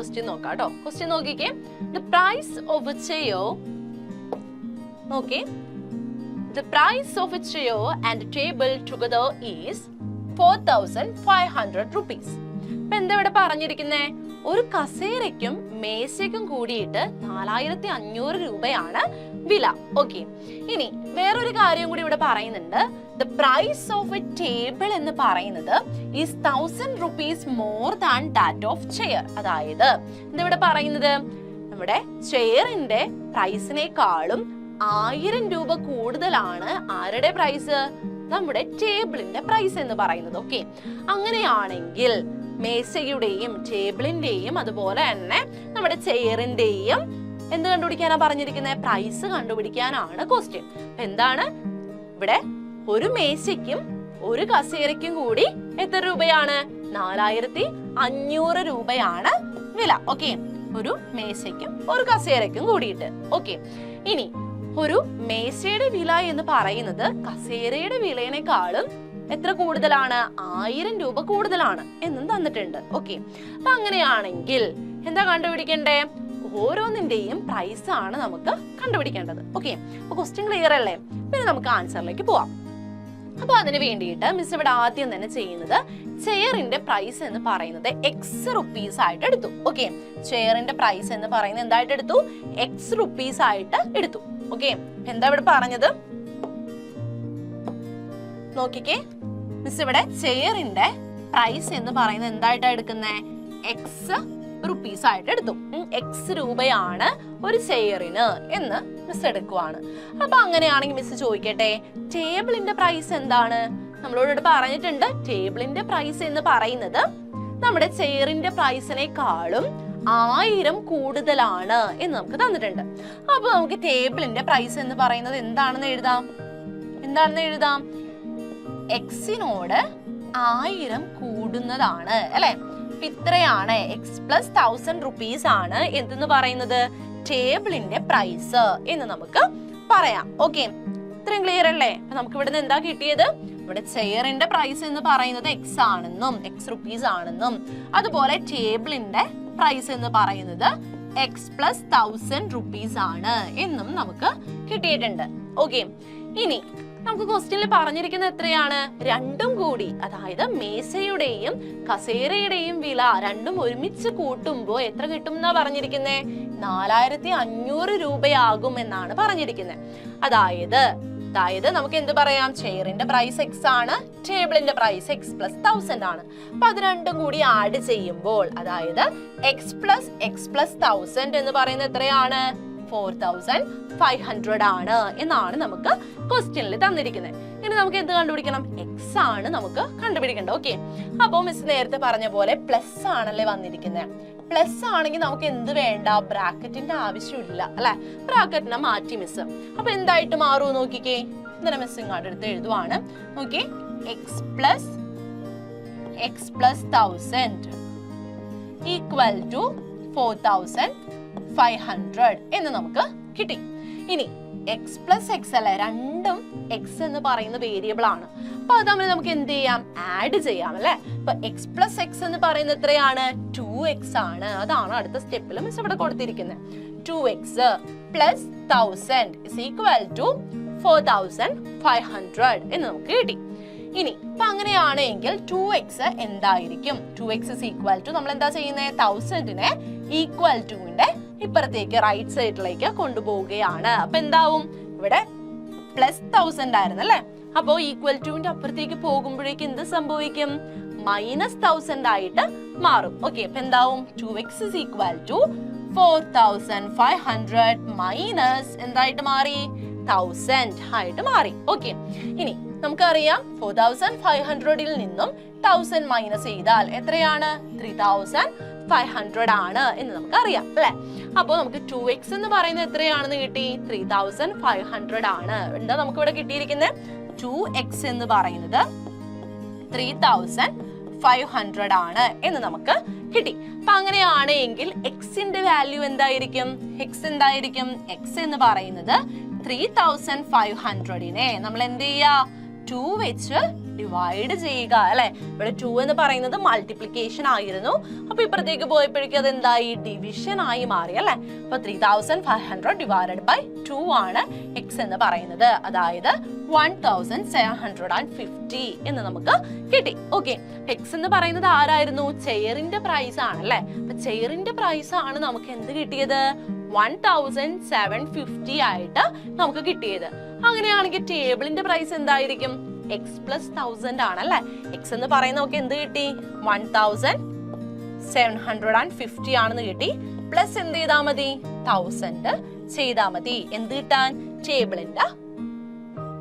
Question നോക്കാം കേട്ടോ. Question നോക്കിക്കേ. The price of a chair, നോക്കേ, the price of a chair and table together is 4,500 rupees. ഇപ്പൊ എന്താ ഇവിടെ പറഞ്ഞിരിക്കുന്നേ? ഒരു കസേരയ്ക്കും മേശയ്ക്കും കൂടിയിട്ട് 4,500 രൂപയാണ് വില. ഓക്കെ, ഇനി വേറൊരു കാര്യം കൂടി ഇവിടെ പറയുന്നുണ്ട്. The price of a table എന്ന് പറയുന്നത് is 1,000 rupees more than that of chair. അതായത് എന്താ ഇവിടെ പറയുന്നത്? നമ്മുടെ ചെയറിന്റെ പ്രൈസിനേക്കാളും 1000 രൂപ കൂടുതലാണ് ആരുടെ പ്രൈസ്? നമ്മുടെ ടേബിളിന്റെ പ്രൈസ് എന്ന് പറയുന്നത്. ഓക്കെ, അങ്ങനെയാണെങ്കിൽ മേശയുടെയും ടേബിളിന്റെയും അതുപോലെ തന്നെ നമ്മുടെ ചെയറിന്റെയും എന്ത് കണ്ടുപിടിക്കാനാ പറഞ്ഞിരിക്കുന്നത്? പ്രൈസ് കണ്ടുപിടിക്കാനാണ് ക്വസ്റ്റ്യൻ. എന്താണ് ഇവിടെ? ഒരു മേശയ്ക്കും ഒരു കസേരയ്ക്കും കൂടി എത്ര രൂപയാണ്? 4,500 രൂപയാണ് വില. ഓക്കെ, ഒരു മേശയ്ക്കും ഒരു കസേരയ്ക്കും കൂടിയിട്ട്. ഓക്കെ, ഇനി ഒരു മേശയുടെ വില എന്ന് പറയുന്നത് കസേരയുടെ വിലയേക്കാളും എത്ര കൂടുതലാണ്? 1000 രൂപ കൂടുതലാണ് എന്നും തന്നിട്ടുണ്ട്. ഓക്കെ, അപ്പൊ അങ്ങനെയാണെങ്കിൽ എന്താ കണ്ടുപിടിക്കണ്ടേ? ഓരോന്നിന്റെയും പ്രൈസ് ആണ് നമുക്ക് കണ്ടുപിടിക്കേണ്ടത്. ഓക്കെ, അപ്പൊ ക്വസ്റ്റ്യൻ ക്ലിയർ അല്ലേ? പിന്നെ നമുക്ക് ആൻസറിലേക്ക് പോവാം. അപ്പൊ അതിന് വേണ്ടിയിട്ട് മിസ് ഇവിടെ ആദ്യം തന്നെ ചെയ്യുന്നത് ചെയറിന്റെ പ്രൈസ് എന്ന് പറയുന്നത് ₹X ആയിട്ട് എടുത്തു. ഓക്കെ, ചെയറിന്റെ പ്രൈസ് എന്ന് പറയുന്നത് എന്തായിട്ട് എടുത്തു? ₹X ആയിട്ട് എടുത്തു. ഓക്കെ, എന്താ ഇവിടെ പറഞ്ഞത്? നോക്കിക്കേ, മിസ് ഇവിടെ ചെയറിന്റെ പ്രൈസ് എന്ന് പറയുന്നത് എന്തായിട്ടാ എടുക്കുന്നേ? ₹X ആയിട്ട് എടുത്തു. X രൂപയാണ് ഒരു ചെയറിന് എന്ന് മിസ് എടുക്കുവാണ്. അപ്പൊ അങ്ങനെയാണെങ്കിൽ മിസ് ചോദിക്കട്ടെ, ടേബിളിന്റെ പ്രൈസ് എന്താണ്? നമ്മളോട് പറഞ്ഞിട്ടുണ്ട് ടേബിളിന്റെ പ്രൈസ് എന്ന് പറയുന്നത് നമ്മുടെ ചെയറിന്റെ പ്രൈസിനേക്കാളും 1000 കൂടുതലാണ് എന്ന് നമുക്ക് തന്നിട്ടുണ്ട്. അപ്പൊ നമുക്ക് ടേബിളിന്റെ പ്രൈസ് എന്ന് പറയുന്നത് എന്താണെന്ന് എഴുതാം. X-നോട് 1000 കൂടുന്നതാണ് അല്ലെ? ഇത്രയാണ് X + 1,000 rupees ആണ് എന്തെന്ന് പറയുന്നത്? ടേബിളിന്റെ പ്രൈസ് എന്ന് നമുക്ക് പറയാം. ഓക്കെ, ഇത്രയും ക്ലിയർ അല്ലേ? അപ്പൊ നമുക്ക് ഇവിടുന്ന് എന്താ കിട്ടിയത്? ഇവിടെ ചെയറിന്റെ പ്രൈസ് എന്ന് പറയുന്നത് X ആണെന്നും ₹X ആണെന്നും അതുപോലെ ടേബിളിന്റെ പ്രൈസ് എന്ന് പറയുന്നത് X + 1,000 rupees ആണ് എന്നും നമുക്ക് കിട്ടിയിട്ടുണ്ട്. ഓക്കെ, ഇനി നമുക്ക് ക്വസ്റ്റ്യനിൽ പറഞ്ഞിരിക്കുന്നത് എത്രയാണ്? രണ്ടും കൂടി, അതായത് മേശയുടെയും കസേരയുടെയും വില രണ്ടും ഒരുമിച്ച് കൂട്ടുമ്പോൾ എത്ര കിട്ടും എന്നാ പറഞ്ഞിരിക്കുന്നേ? 4,500 രൂപയാകും എന്നാണ് പറഞ്ഞിരിക്കുന്നത്. അതായത് നമുക്ക് എന്ത് പറയാം? ചെയറിന്റെ പ്രൈസ് X ആണ്, ടേബിളിന്റെ പ്രൈസ് X + 1,000 ആണ്. അപ്പൊ അത് രണ്ടും കൂടി ആഡ് ചെയ്യുമ്പോൾ അതായത് X + 1,000 എന്ന് പറയുന്നത് എത്രയാണ്? 4,500 ആണ് എന്നാണ് നമുക്ക് ക്വസ്റ്റ്യനിൽ തന്നിരിക്കുന്നത്. ഇനി നമുക്ക് എന്ത് കണ്ടുപിടിക്കണം? X ആണ് നമുക്ക് കണ്ടുപിടിക്കേണ്ടത്. ഓക്കെ, അപ്പൊ മിസ് നേരത്തെ പറഞ്ഞ പോലെ പ്ലസ് ആണല്ലേ വന്നിരിക്കുന്നത്. പ്ലസ് ആണെങ്കിൽ നമുക്ക് എന്ത് വേണ്ട? ബ്രാക്കറ്റിന്റെ ആവശ്യമില്ല അല്ലെ? ബ്രാക്കറ്റിനെ മാറ്റി മിസ്. അപ്പൊ എന്തായിട്ട് മാറൂ നോക്കിക്കേ. ഇങ്ങനെ മിസ് ഇങ്ങോട്ട് എടുത്ത് എഴുതുവാണ്. നോക്കി, X + 1,000 = 4,500 എന്ന് നമുക്ക് കിട്ടി. ഇനി X + X അല്ലെ? രണ്ടും X എന്ന് പറയുന്ന വേരിയബിൾ ആണ്. അപ്പൊ അത് തമ്മിൽ നമുക്ക് എന്ത് ചെയ്യാം? ആഡ് ചെയ്യാം അല്ലെ? അപ്പൊ X + X എന്ന് പറയുന്നത് എത്രയാണ്? 2X ആണ്. അതാണ് അടുത്ത സ്റ്റെപ്പിൽ മിസ് ഇവിടെ കൊടുത്തിരിക്കുന്നത്. 2X + 1,000 = 4,500 എന്ന് നമുക്ക് കിട്ടി. ഇനി അപ്പൊ അങ്ങനെയാണെങ്കിൽ 2X എന്തായിരിക്കും? 2X = നമ്മൾ എന്താ ചെയ്യുന്നത്? 1000നെ =ന്റെ ഇപ്പുറത്തേക്ക് റൈറ്റ് സൈഡിലേക്ക് കൊണ്ടുപോവുകയാണ്. അപ്പൊ എന്താവും? ഇവിടെ +1000 ആയിരുന്നു അല്ലെ? അപ്പോ =ന്റെ അപ്പുറത്തേക്ക് പോകുമ്പോഴേക്ക് എന്ത് സംഭവിക്കും? -1000 ആയിട്ട് മാറും. ഓക്കെ, അപ്പൊ എന്താവും? 2X = 4,500 മൈനസ് എന്തായിട്ട് മാറി? 1000 ആയിട്ട് മാറി. ഓക്കെ, ഇനി നമുക്കറിയാം 4,500ൽ നിന്നും 1000 മൈനസ് ചെയ്താൽ എത്രയാണ്? 3,500 ആണ് എന്ന് നമുക്ക് അറിയാം അല്ലെ? അപ്പൊ നമുക്ക് 2X എന്ന് പറയുന്നത് എത്രയാണെന്ന് കിട്ടി? 3,500 ആണ്. എന്താ നമുക്ക് ഇവിടെ കിട്ടിയിരിക്കുന്നത്? 2X എന്ന് പറയുന്നത് 3,500 ആണ് എന്ന് നമുക്ക് കിട്ടി. അപ്പൊ അങ്ങനെയാണെങ്കിൽ Xന്റെ വാല്യൂ എന്തായിരിക്കും? X എന്തായിരിക്കും? X എന്ന് പറയുന്നത് 3,500നെ നമ്മൾ എന്ത് ചെയ്യാ? 2 വെച്ച് ഡിവൈഡ് ചെയ്യുക അല്ലെ. ഇവിടെ 2 എന്ന് പറയുന്നത് മൾട്ടിപ്ലിക്കേഷൻ ആയിരുന്നു. അപ്പൊ ഇപ്പുറത്തേക്ക് പോയപ്പോഴേക്കും അത് എന്തായി, ഡിവിഷൻ ആയി മാറി അല്ലെ. അപ്പൊ 3500 ഡിവൈഡഡ് ബൈ 2 ആണ് എക്സ് എന്ന് പറയുന്നത്. അതായത് 1750 എന്ന് നമുക്ക് കിട്ടി. ഓക്കെ, എക്സ് എന്ന് പറയുന്നത് ആരായിരുന്നു? ചെയറിന്റെ പ്രൈസ് ആണല്ലേ. അപ്പൊ ചെയറിന്റെ പ്രൈസ് ആണ് നമുക്ക് എന്ത് കിട്ടിയത്? 1750 ആയിട്ട് നമുക്ക് കിട്ടിയത്. അങ്ങനെയാണെങ്കിൽ ടേബിളിന്റെ പ്രൈസ് എന്തായിരിക്കും? എക്സ് പ്ലസ് 1000 ആണല്ലേ. എക്സ് എന്ന് പറയുന്ന നമുക്ക് എന്ത് കിട്ടി? 1750 ആണെന്ന് കിട്ടി. പ്ലസ് എന്ത് ചെയ്താൽ മതി? 1000 ചെയ്താൽ മതി. എന്ത് കിട്ടാൻ? ടേബിളിന്റെ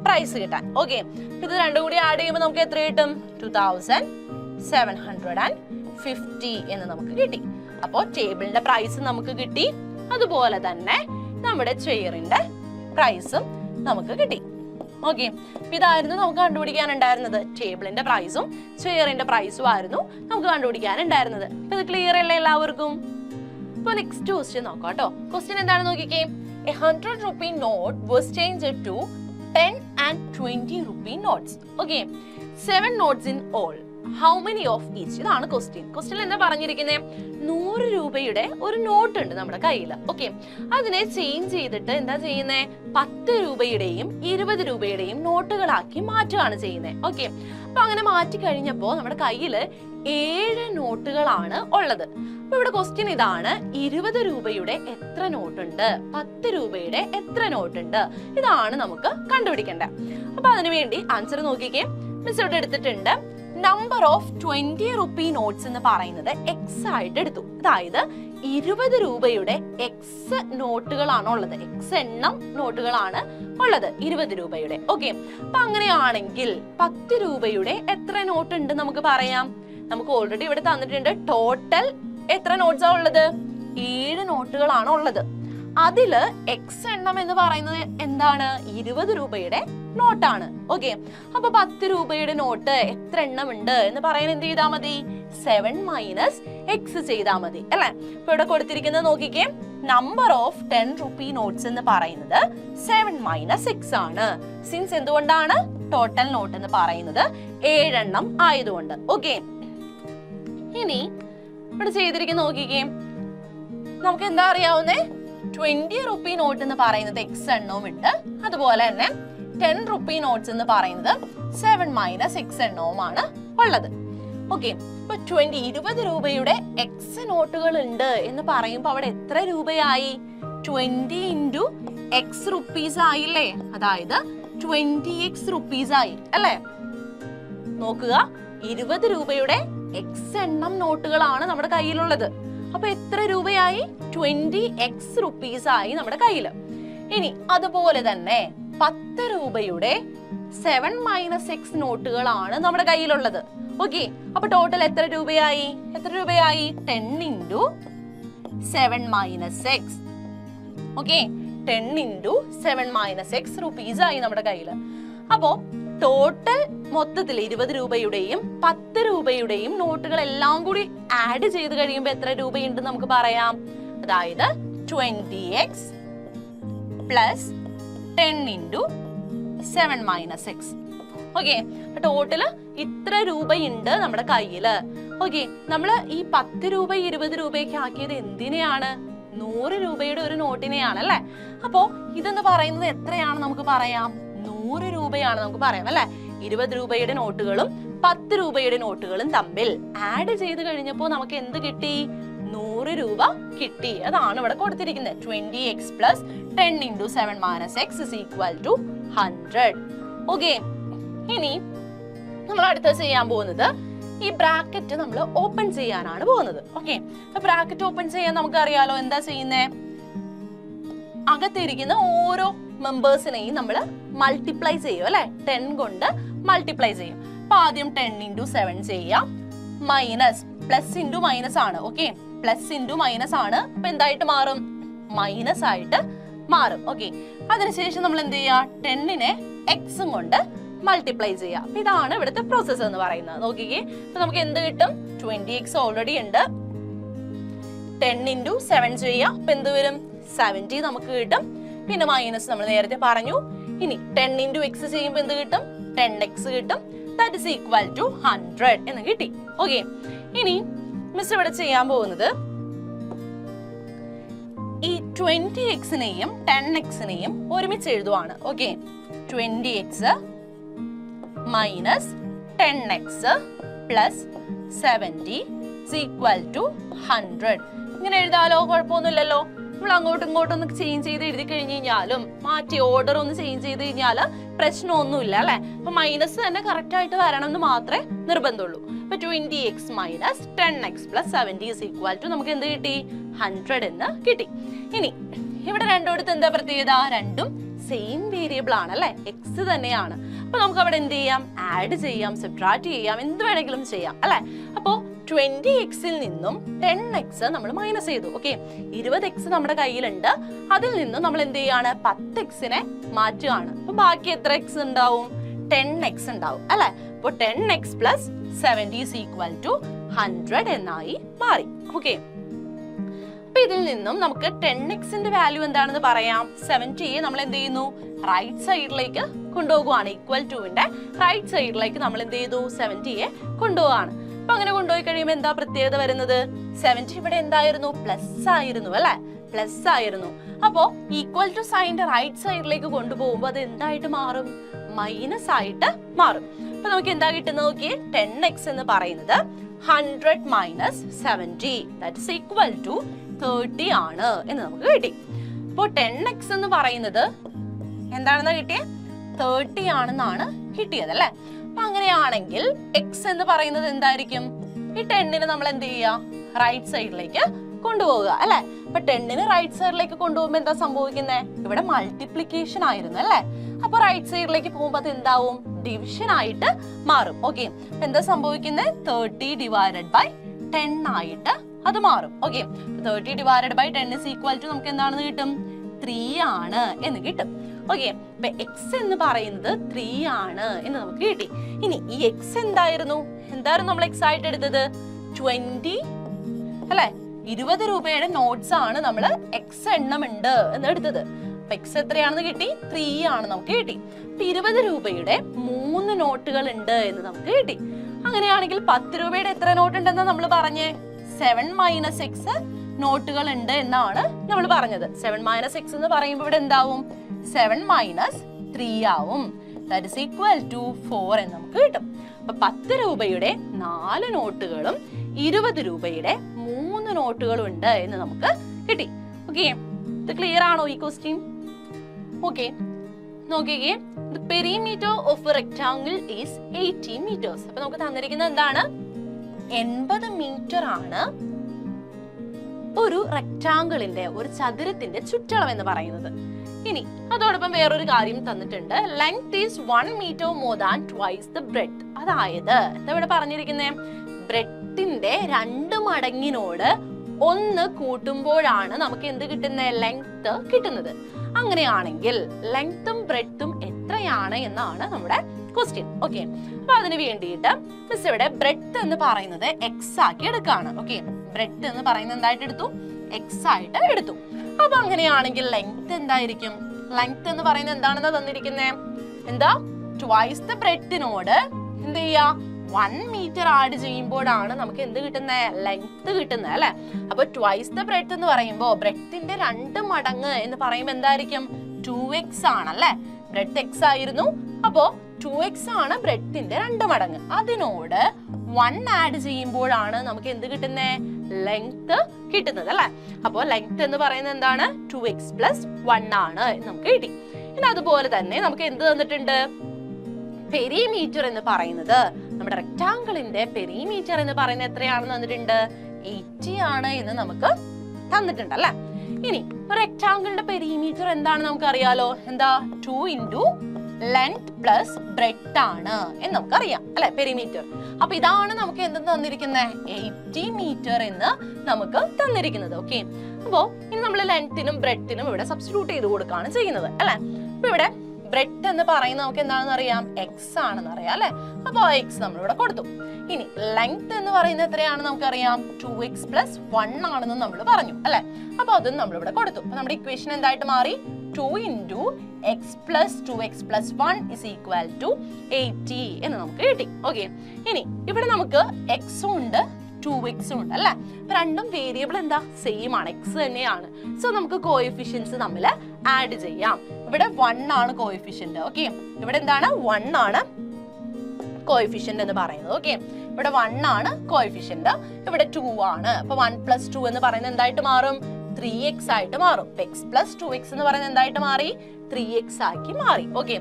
പ്രൈസ് കിട്ടാൻ. ഓക്കെ, ഇത് രണ്ടും കൂടി ആഡ് ചെയ്യുമ്പോൾ നമുക്ക് എത്ര കിട്ടും? 2750 എന്ന് നമുക്ക് കിട്ടി. അപ്പോൾ ടേബിളിന്റെ പ്രൈസ് നമുക്ക് കിട്ടി. അതുപോലെ തന്നെ നമ്മുടെ ചെയറിന്റെ പ്രൈസും നമുക്ക് കിട്ടി. ഓക്കെ, ഇതായിരുന്നു നമുക്ക് കണ്ടുപിടിക്കാനുണ്ടായിരുന്നത്. ടേബിളിന്റെ പ്രൈസും ചെയറിന്റെ പ്രൈസും ആയിരുന്നു നമുക്ക് കണ്ടുപിടിക്കാനുണ്ടായിരുന്നത്. അപ്പൊ ഇത് ക്ലിയർ അല്ലേ എല്ലാവർക്കും? ഇപ്പൊ നെക്സ്റ്റ് ക്വസ്റ്റ്യൻ നോക്കാം കേട്ടോ. ക്വസ്റ്റ്യൻ എന്താണെന്ന് നോക്കിക്കേ. A 100 rupee note was changed to 10 and 20 rupee notes. Okay, 7 notes in all. How many of each? ഇതാണ് ക്വസ്റ്റ്യൻ. ക്വസ്റ്റ്യൻ എന്താ പറഞ്ഞിരിക്കുന്നത്? 100 രൂപയുടെ ഒരു നോട്ട് ഉണ്ട് നമ്മുടെ കയ്യിൽ. ഓക്കെ, അതിനെ ചേഞ്ച് ചെയ്തിട്ട് എന്താ ചെയ്യുന്നത്? 10 രൂപയുടെയും 20 രൂപയുടെയും നോട്ടുകളാക്കി മാറ്റുകയാണ് ചെയ്യുന്നത്. ഓക്കെ, അപ്പൊ അങ്ങനെ മാറ്റി കഴിഞ്ഞപ്പോ നമ്മുടെ കയ്യിൽ 7 നോട്ടുകളാണ് ഉള്ളത്. അപ്പൊ ഇവിടെ ക്വസ്റ്റ്യൻ ഇതാണ്, 20 രൂപയുടെ എത്ര നോട്ടുണ്ട്, 10 രൂപയുടെ എത്ര നോട്ടുണ്ട്, ഇതാണ് നമുക്ക് കണ്ടുപിടിക്കേണ്ടത്. അപ്പൊ അതിനുവേണ്ടി ആൻസർ നോക്കിക്കേ. മിസ് ഇവിടെ എടുത്തിട്ടുണ്ട്. നമ്പർ ഓഫ് 20 റുപ്പി നോട്ട്സ് എന്ന് പറയുന്നത് എക്സ് ആയിട്ട് എടുത്തു. അതായത് 20 രൂപയുടെ എക്സ് നോട്ടുകളാണ് ഉള്ളത്. എക്സ് എണ്ണം നോട്ടുകളാണ് ഉള്ളത് 20 രൂപയുടെ. ഓക്കെ, അപ്പൊ അങ്ങനെയാണെങ്കിൽ 10 രൂപയുടെ എത്ര നോട്ട് ഉണ്ട് നമുക്ക് പറയാം. നമുക്ക് ഓൾറെഡി ഇവിടെ തന്നിട്ടുണ്ട്. ടോട്ടൽ എത്ര നോട്ട്സാ ഉള്ളത്? 7 നോട്ടുകളാണ് ഉള്ളത്. അതില് എക്സ് എണ്ണം എന്ന് പറയുന്നത് എന്താണ്? 20 രൂപയുടെ നോട്ടാണ്. ഓക്കെ, അപ്പൊ 10 രൂപയുടെ നോട്ട് എത്ര എണ്ണം ഉണ്ട് എന്ന് പറയാൻ എന്ത് ചെയ്താൽ മതി? 7 മൈനസ് എക്സ് ചെയ്താൽ മതി അല്ലെ. ഇപ്പൊ ഇവിടെ കൊടുത്തിരിക്കുന്നത് നോക്കിക്കേ. നമ്പർ ഓഫ് 10 റുപ്പി നോട്ട്സ് എന്ന് പറയുന്നത് 7 മൈനസ് എക്സ് ആണ്. സിൻസ് എന്തുകൊണ്ടാണ്? ടോട്ടൽ നോട്ട് എന്ന് പറയുന്നത് 7 എണ്ണം ആയതുകൊണ്ട്. ഓക്കെ, ഇനി ഇവിടെ ചെയ്തിരിക്കുന്ന നോക്കിക്കേ. നമുക്ക് എന്താ അറിയാവുന്നേ? 20 റുപ്പി നോട്ട് എന്ന് പറയുന്നത് എക്സ് എണ്ണവും ഉണ്ട്. അതുപോലെ തന്നെ 10 റുപ്പി നോട്ട്സ് എന്ന് പറയുന്നത് 7 മൈനസ് എക്സ് എണ്ണവുമാണ് ഉള്ളത്. ഓക്കെ, ഇപ്പൊ 20 രൂപയുടെ എക്സ് നോട്ടുകൾ ഉണ്ട് എന്ന് പറയുമ്പോൾ അവിടെ എത്ര രൂപയായി? 20 ഇൻറ്റു എക്സ് റുപ്പീസ് ആയില്ലേ. അതായത് 20x റുപ്പീസ് ആയി അല്ലേ. നോക്കുക, 20 രൂപയുടെ എക്സ് എണ്ണം നോട്ടുകളാണ് നമ്മുടെ കയ്യിലുള്ളത്. അപ്പൊ എത്ര രൂപയായി? 20x റുപ്പീസ് ആയി നമ്മുടെ കയ്യില്. ഇനി അതുപോലെ തന്നെ 10 രൂപയുടെ 7 മൈനസ് എക്സ് നോട്ടുകളാണ് നമ്മുടെ കയ്യിലുള്ളത്. ഓക്കെ, അപ്പൊ ടോട്ടൽ എത്ര രൂപയായി? 10 into 7 minus X. Okay, 10 into 7 minus X rupees ആയി നമ്മുടെ കയ്യില്. അപ്പോ ടോട്ടൽ മൊത്തത്തിൽ 20 രൂപയുടെയും 10 രൂപയുടെയും നോട്ടുകൾ എല്ലാം കൂടി ആഡ് ചെയ്ത് കഴിയുമ്പോൾ എത്ര രൂപയുണ്ട് നമുക്ക് പറയാം. അതായത് 20x plus 10 into 7 minus X. Okay, total ഇത്ര രൂപയുണ്ട് നമ്മുടെ കയ്യില്. ഓക്കെ, നമ്മള് ഈ 10 രൂപ 20 രൂപയൊക്കെ ആക്കിയത് എന്തിനെയാണ്? 100 രൂപയുടെ ഒരു നോട്ടിനെയാണ് അല്ലെ. അപ്പോ ഇതെന്ന് പറയുന്നത് എത്രയാണ് നമുക്ക് പറയാം? 100 രൂപയാണ് നമുക്ക് പറയാം അല്ലെ. 20 രൂപയുടെ നോട്ടുകളും 10 രൂപയുടെ നോട്ടുകളും തമ്മിൽ ആഡ് ചെയ്ത് കഴിഞ്ഞപ്പോൾ നമുക്ക് എന്ത് കിട്ടി? 100 രൂപ കിട്ടി. അതാണ് ഇവിടെ കൊടുത്തിരിക്കുന്നത്. 20x plus 10 into 7 minus x is equal to 100. Okay, ഇനി നമ്മൾ അടുത്ത ചെയ്യാൻ പോകുന്നത് ഈ ബ്രാക്കറ്റ് നമ്മൾ ഓപ്പൺ ചെയ്യാനാണ് പോകുന്നത്. ഓക്കെ, ബ്രാക്കറ്റ് ഓപ്പൺ ചെയ്യാൻ നമുക്ക് അറിയാലോ എന്താ ചെയ്യുന്നേ? അകത്തിരിക്കുന്ന ഓരോ മെമ്പേഴ്സിനെയും നമ്മൾ മൾട്ടിപ്ലൈ ചെയ്യും അല്ലെ. 10 കൊണ്ട് മൾട്ടിപ്ലൈ ചെയ്യും. അപ്പൊ ആദ്യം 10 ഇൻറ്റു 7 ചെയ്യാം. മൈനസ് പ്ലസ് ഇൻറ്റു മൈനസ് ആണ്. ഓക്കെ, പ്ലസ് ഇൻറ്റു മൈനസ് ആണ്. അപ്പൊ എന്തായിട്ട് മാറും? മൈനസ് ആയിട്ട് മാറും. ഓക്കെ, അതിനുശേഷം നമ്മൾ എന്ത് ചെയ്യാ? 10നെ എക്സും കൊണ്ട് മൾട്ടിപ്ലൈ ചെയ്യാം. അപ്പൊ ഇതാണ് ഇവിടുത്തെ പ്രോസസ് എന്ന് പറയുന്നത്. നോക്കിക്കേ, അപ്പൊ നമുക്ക് എന്ത് കിട്ടും? 20x ഓൾറെഡി ഉണ്ട്. 10 ഇൻറ്റു 7 ചെയ്യാം. അപ്പൊ എന്ത് വരും? 70 നമുക്ക് കിട്ടും. പിന്നെ മൈനസ് നമ്മൾ നേരത്തെ പറഞ്ഞു ഇനി 10 into x ചെയ്യുമ്പോൾ എന്ത് കിട്ടും? 10x കിട്ടും. That is equal to 100 എന്ന് കിട്ടി. ഓക്കെ, ഇനി മിസ് ഇവിടെ ചെയ്യാൻ പോകുന്നത് ഈ 20x-നെയും 10x-നെയും ഒരുമിച്ച് എഴുതുവാണ്. Okay, 20x minus 10x plus 70 is equal to 100. ഇങ്ങനെ എഴുതാലോ, കുഴപ്പമൊന്നുമില്ലല്ലോ. നമ്മൾ അങ്ങോട്ടും ഇങ്ങോട്ടും ഒന്ന് ചേഞ്ച് ചെയ്ത് എഴുതി കഴിഞ്ഞ് കഴിഞ്ഞാലും മാറ്റി ഓർഡർ ഒന്ന് ചേഞ്ച് ചെയ്ത് കഴിഞ്ഞാൽ പ്രശ്നമൊന്നുമില്ല അല്ലെ. അപ്പൊ മൈനസ് തന്നെ കറക്റ്റ് ആയിട്ട് വരണം എന്ന് മാത്രമേ നിർബന്ധമുള്ളൂ. അപ്പൊ 20x minus 10x plus 70 is equal to നമുക്ക് എന്ത് കിട്ടി? 100 എന്ന് കിട്ടി. ഇനി ഇവിടെ രണ്ടിടത്ത് എന്താ പ്രത്യേകത? രണ്ടും സെയിം വേരിയബിൾ ആണ് അല്ലെ, എക്സ് തന്നെയാണ്. അപ്പൊ നമുക്ക് അവിടെ എന്ത് ചെയ്യാം? ആഡ് ചെയ്യാം, സബ്ട്രാക്ട് ചെയ്യാം, എന്ത് വേണമെങ്കിലും ചെയ്യാം അല്ലെ. അപ്പോ 20x-ൽ നിന്നും 10x നമ്മൾ മൈനസ് ചെയ്തു. ഓക്കെ, 20x നമ്മുടെ കയ്യിലുണ്ട്, അതിൽ നിന്നും നമ്മൾ എന്ത് ചെയ്യാണ്? 10x-നെ മാറ്റുകയാണ്. അപ്പൊ ബാക്കി എത്ര x ഉണ്ടാവും? 10x ഉണ്ടാവും അല്ലെ. അപ്പൊ 10x plus 70 is equal to 100 എന്നായി മാറി. ഓക്കെ, അപ്പൊ ഇതിൽ നിന്നും നമുക്ക് 10x-ന്റെ വാല്യൂ എന്താണെന്ന് പറയാം. 70 നമ്മൾ എന്ത് ചെയ്യുന്നു? റൈറ്റ് സൈഡിലേക്ക് കൊണ്ടുപോകുവാണ്. ഈക്വൽ ടുവിന്റെ റൈറ്റ് സൈഡിലേക്ക് നമ്മൾ എന്ത് ചെയ്തു? 70 കൊണ്ടുപോവാണ്. അപ്പൊ അങ്ങനെ കൊണ്ടുപോയി കഴിയുമ്പോൾ എന്താ പ്രത്യേകത വരുന്നത്? 70 ഇവിടെ എന്തായിരുന്നു? പ്ലസ് ആയിരുന്നു അല്ലെ, പ്ലസ് ആയിരുന്നു. അപ്പോ ഈക്വൽ ടു സൈന്റെ റൈറ്റ് സൈഡിലേക്ക് കൊണ്ടുപോകുമ്പോൾ അത് എന്തായിട്ട് മാറും? മൈനസ് ആയിട്ട് മാറും. അപ്പൊ നമുക്ക് എന്താ കിട്ടുന്നത് നോക്കിയേ? 10x എന്ന് പറയുന്നത് 100 minus 70 that is equal to 30 ആണ് എന്ന് നമുക്ക് കിട്ടി. അപ്പോ 10x എന്ന് പറയുന്നത് എന്താണെന്ന് കിട്ടിയേ? 30 ആണെന്നാണ് കിട്ടിയത് അല്ലെ. അപ്പൊ അങ്ങനെയാണെങ്കിൽ x എന്ന് പറയുന്നത് എന്തായിരിക്കും? ഈ 10-നെ നമ്മൾ എന്ത് ചെയ്യുക? റൈറ്റ് സൈഡിലേക്ക് കൊണ്ടുപോവുക അല്ലെ. അപ്പൊ 10-നെ റൈറ്റ് സൈഡിലേക്ക് കൊണ്ടുപോകുമ്പോൾ എന്താ സംഭവിക്കുന്നത്? ഇവിടെ മൾട്ടിപ്ലിക്കേഷൻ ആയിരുന്നു അല്ലെ. അപ്പൊ റൈറ്റ് സൈഡിലേക്ക് പോകുമ്പോൾ അത് എന്താവും? ഡിവിഷൻ ആയിട്ട് മാറും. ഓക്കെ, എന്താ സംഭവിക്കുന്നത്? 30 ഡിവൈഡഡ് ബൈ 10 ആയിട്ട് അത് മാറും. Okay, 30 divided by 10 is equal to നമുക്ക് എന്താണെന്ന് കിട്ടും? 3 ആണ് എന്ന് കിട്ടും. ഓക്കെ, അപ്പൊ x എന്ന് പറയുന്നത് 3 ആണ് എന്ന് നമുക്ക് കിട്ടി. ഇനി ഈ x എന്തായിരുന്നു നമ്മൾ x ആയിട്ട് എടുത്തത്? 20 അല്ലെ, 20 രൂപയുടെ നോട്ട്സ് ആണ് നമ്മൾ x എണ്ണം ഉണ്ട് എന്ന് എടുത്തത്. അപ്പൊ x എത്രയാണെന്ന് കിട്ടി? 3 ആണ് നമുക്ക് കിട്ടി. അപ്പൊ 20 രൂപയുടെ 3 നോട്ടുകൾ ഉണ്ട് എന്ന് നമുക്ക് കിട്ടി. അങ്ങനെയാണെങ്കിൽ 10 രൂപയുടെ എത്ര നോട്ട് ഉണ്ടെന്ന് നമ്മൾ പറഞ്ഞേ? 7 മൈനസ് എക്സ് നോട്ടുകൾ ഉണ്ട് എന്നാണ് നമ്മൾ പറഞ്ഞത്. 7 മൈനസ് എക്സ് എന്ന് പറയുമ്പോൾ ഇവിടെ എന്താവും? 7 മൈനസ് 3 ആവും. ദാറ്റ് ഇസ് ഈക്വൽ ടു 4 എന്ന് നമുക്ക് കിട്ടും. അപ്പൊ 10 രൂപയുടെ 4 നോട്ടുകളും 20 രൂപയുടെ 3 നോട്ടുകളും ഉണ്ട് എന്ന് നമുക്ക് കിട്ടി. ഓക്കെ, ഇത് ക്ലിയർ ആണോ ഈ ക്വസ്റ്റ്യൻ? ഓക്കെ, നോക്കിക്കേ, the perimeter of a rectangle is 80 meters. അപ്പൊ നമുക്ക് തന്നിരിക്കുന്നത് എന്താണ്? 80 മീറ്റർ ആണ് ഒരു റെക്ടാങ്കിളിന്റെ, ഒരു ചതുരത്തിന്റെ ചുറ്റളവ് എന്ന് പറയുന്നത്. ഇനി അതോടൊപ്പം വേറൊരു കാര്യം തന്നിട്ടുണ്ട്. Length is 1 meter more than twice the breadth. അതായത് എന്താ ഇവിടെ പറഞ്ഞിരിക്കുന്നത്? ബ്രെഡ്ത്തിന്റെ 2 മടങ്ങിനോട് 1 കൂട്ടുമ്പോഴാണ് നമുക്ക് എന്ത് കിട്ടുന്നത്? ലെങ്ത് കിട്ടുന്നത്. അങ്ങനെയാണെങ്കിൽ ലെങ്ത്തും ബ്രെഡ്ത്തും എത്രയാണ് എന്നാണ് നമ്മുടെ ക്വസ്റ്റ്യൻ. ഓക്കെ, അപ്പൊ അതിന് വേണ്ടിയിട്ട് മിസ് ഇവിടെ ബ്രെഡ്ത്ത് എന്ന് പറയുന്നത് എക്സ് ആക്കി എടുക്കാണ്. ഓക്കെ, ബ്രെഡ്ത്ത് എന്ന് പറയുന്നത് എന്തായിട്ട് എടുത്തു? എക്സ് ആയിട്ട് എടുത്തു. അപ്പൊ അങ്ങനെയാണെങ്കിൽ ലെങ്ത് എന്തായിരിക്കും? ലെങ്ത് എന്ന് പറയുന്നത് എന്താണെന്ന് തന്നിരിക്കുന്നത്? എന്താ? ട്വൈസ് ദ ബ്രെഡ്ത്തിനോട് എന്ത് ചെയ്യാ? 1 മീറ്റർ ആഡ് ചെയ്യുമ്പോഴാണ് നമുക്ക് എന്ത് കിട്ടുന്നത്? ലെങ്ത് കിട്ടുന്നത് അല്ലെ. അപ്പൊ ട്വൈസ് ദ ബ്രെഡ്ത്ത് എന്ന് പറയുമ്പോൾ ബ്രെഡ്ത്തിന്റെ 2 മടങ്ങ് എന്ന് പറയുമ്പോൾ എന്തായിരിക്കും? 2x ആണല്ലേ. ബ്രെഡ്ത്ത് x ആയിരുന്നു, അപ്പോ 2x ആണ് ബ്രെഡ്ത്തിന്റെ 2 മടങ്ങ്. അതിനോട് 1 ആഡ് ചെയ്യുമ്പോഴാണ് നമുക്ക് എന്ത് കിട്ടുന്നത്? ലെങ്ത് കിട്ടുന്നത് അല്ലെ. അപ്പോ ലെങ്ത് എന്ന് പറയുന്നത് എന്താണ്? 2x പ്ലസ് 1 ആണ് നമുക്ക് കിട്ടി. ഇനി അതുപോലെ തന്നെ നമുക്ക് എന്ത് തന്നിട്ടുണ്ട്? പെരിമീറ്റർ എന്ന് പറയുന്നത്, നമ്മുടെ റെക്ടാങ്കിളിന്റെ പെരിമീറ്റർ എന്ന് പറയുന്നത് എത്രയാണെന്ന് തന്നിട്ടുണ്ട്? 80 ആണ് എന്ന് നമുക്ക് തന്നിട്ടുണ്ട് അല്ലെ. ഇനി റെക്ടാങ്കിളിന്റെ പെരിമീറ്റർ എന്താണ് നമുക്ക് അറിയാലോ? എന്താ? 2 into ലെങ്ത് പ്ലസ് ബ്രെഡ്ത്ത് ആണ് എന്ന് നമുക്കറിയാം അല്ലെ, പെരിമീറ്റർ. അപ്പൊ ഇതാണ് നമുക്ക് എന്ത് തന്നിരിക്കുന്നത്? 80 മീറ്റർ എന്ന് നമുക്ക് തന്നിരിക്കുന്നത്. ഓക്കെ, അപ്പോ ഇനി നമ്മൾ ലെങ്ത്തിനും ബ്രെഡ്ത്തിനും ഇവിടെ സബ്സ്റ്റിറ്റ്യൂട്ട് ചെയ്ത് കൊടുക്കുകയാണ് ചെയ്യുന്നത് അല്ലെ. അപ്പൊ ഇവിടെ ബ്രെഡ്ത്ത് എന്ന് പറയുന്നത് നമുക്ക് എന്താണെന്ന് അറിയാം? എക്സ് ആണെന്ന് അറിയാം അല്ലെ. അപ്പൊ എക്സ് നമ്മൾ ഇവിടെ കൊടുത്തു. ഇനി ലെങ്ത് എന്ന് പറയുന്നത് എത്രയാണെന്ന് നമുക്കറിയാം? 2x പ്ലസ് 1 ആണെന്ന് നമ്മൾ പറഞ്ഞു അല്ലെ. അപ്പൊ അതും നമ്മളിവിടെ കൊടുത്തു. അപ്പൊ നമ്മുടെ ഇക്വേഷൻ എന്തായിട്ട് മാറി? 2 into x plus 2x plus 1 is equal to 80 എന്ന് നമുക്ക് കിട്ടി. ഓക്കെ, ഇനി ഇവിടെ നമുക്ക് x ഉണ്ട് 2x ഉണ്ട് അല്ലേ. അപ്പൊ രണ്ടും വേരിയബിൾ എന്താ സെയിം ആണ്, x തന്നെയാണ്. സോ നമുക്ക് കോഎഫിഷ്യൻസ് തമ്മിൽ ആഡ് ചെയ്യാം. ഇവിടെ 1 ആണ് കോഎഫിഷ്യന്റ്. ഓക്കെ, ഇവിടെ എന്താണ് 1 ആണ് കോഎഫിഷ്യന്റ് എന്ന് പറയുന്നത്. ഓക്കെ, ഇവിടെ 1 ആണ് കോഎഫിഷ്യന്റ്, ഇവിടെ 2 ആണ്. അപ്പൊ 1 plus 2 എന്ന് പറയുന്നത് എന്തായിട്ട് മാറും? 3x ആയിട്ട് മാറും. x plus 2x എന്ന് പറയുന്നത് എന്തായിട്ട് മാറി? 3x ആക്കി മാറി. ഓക്കെ,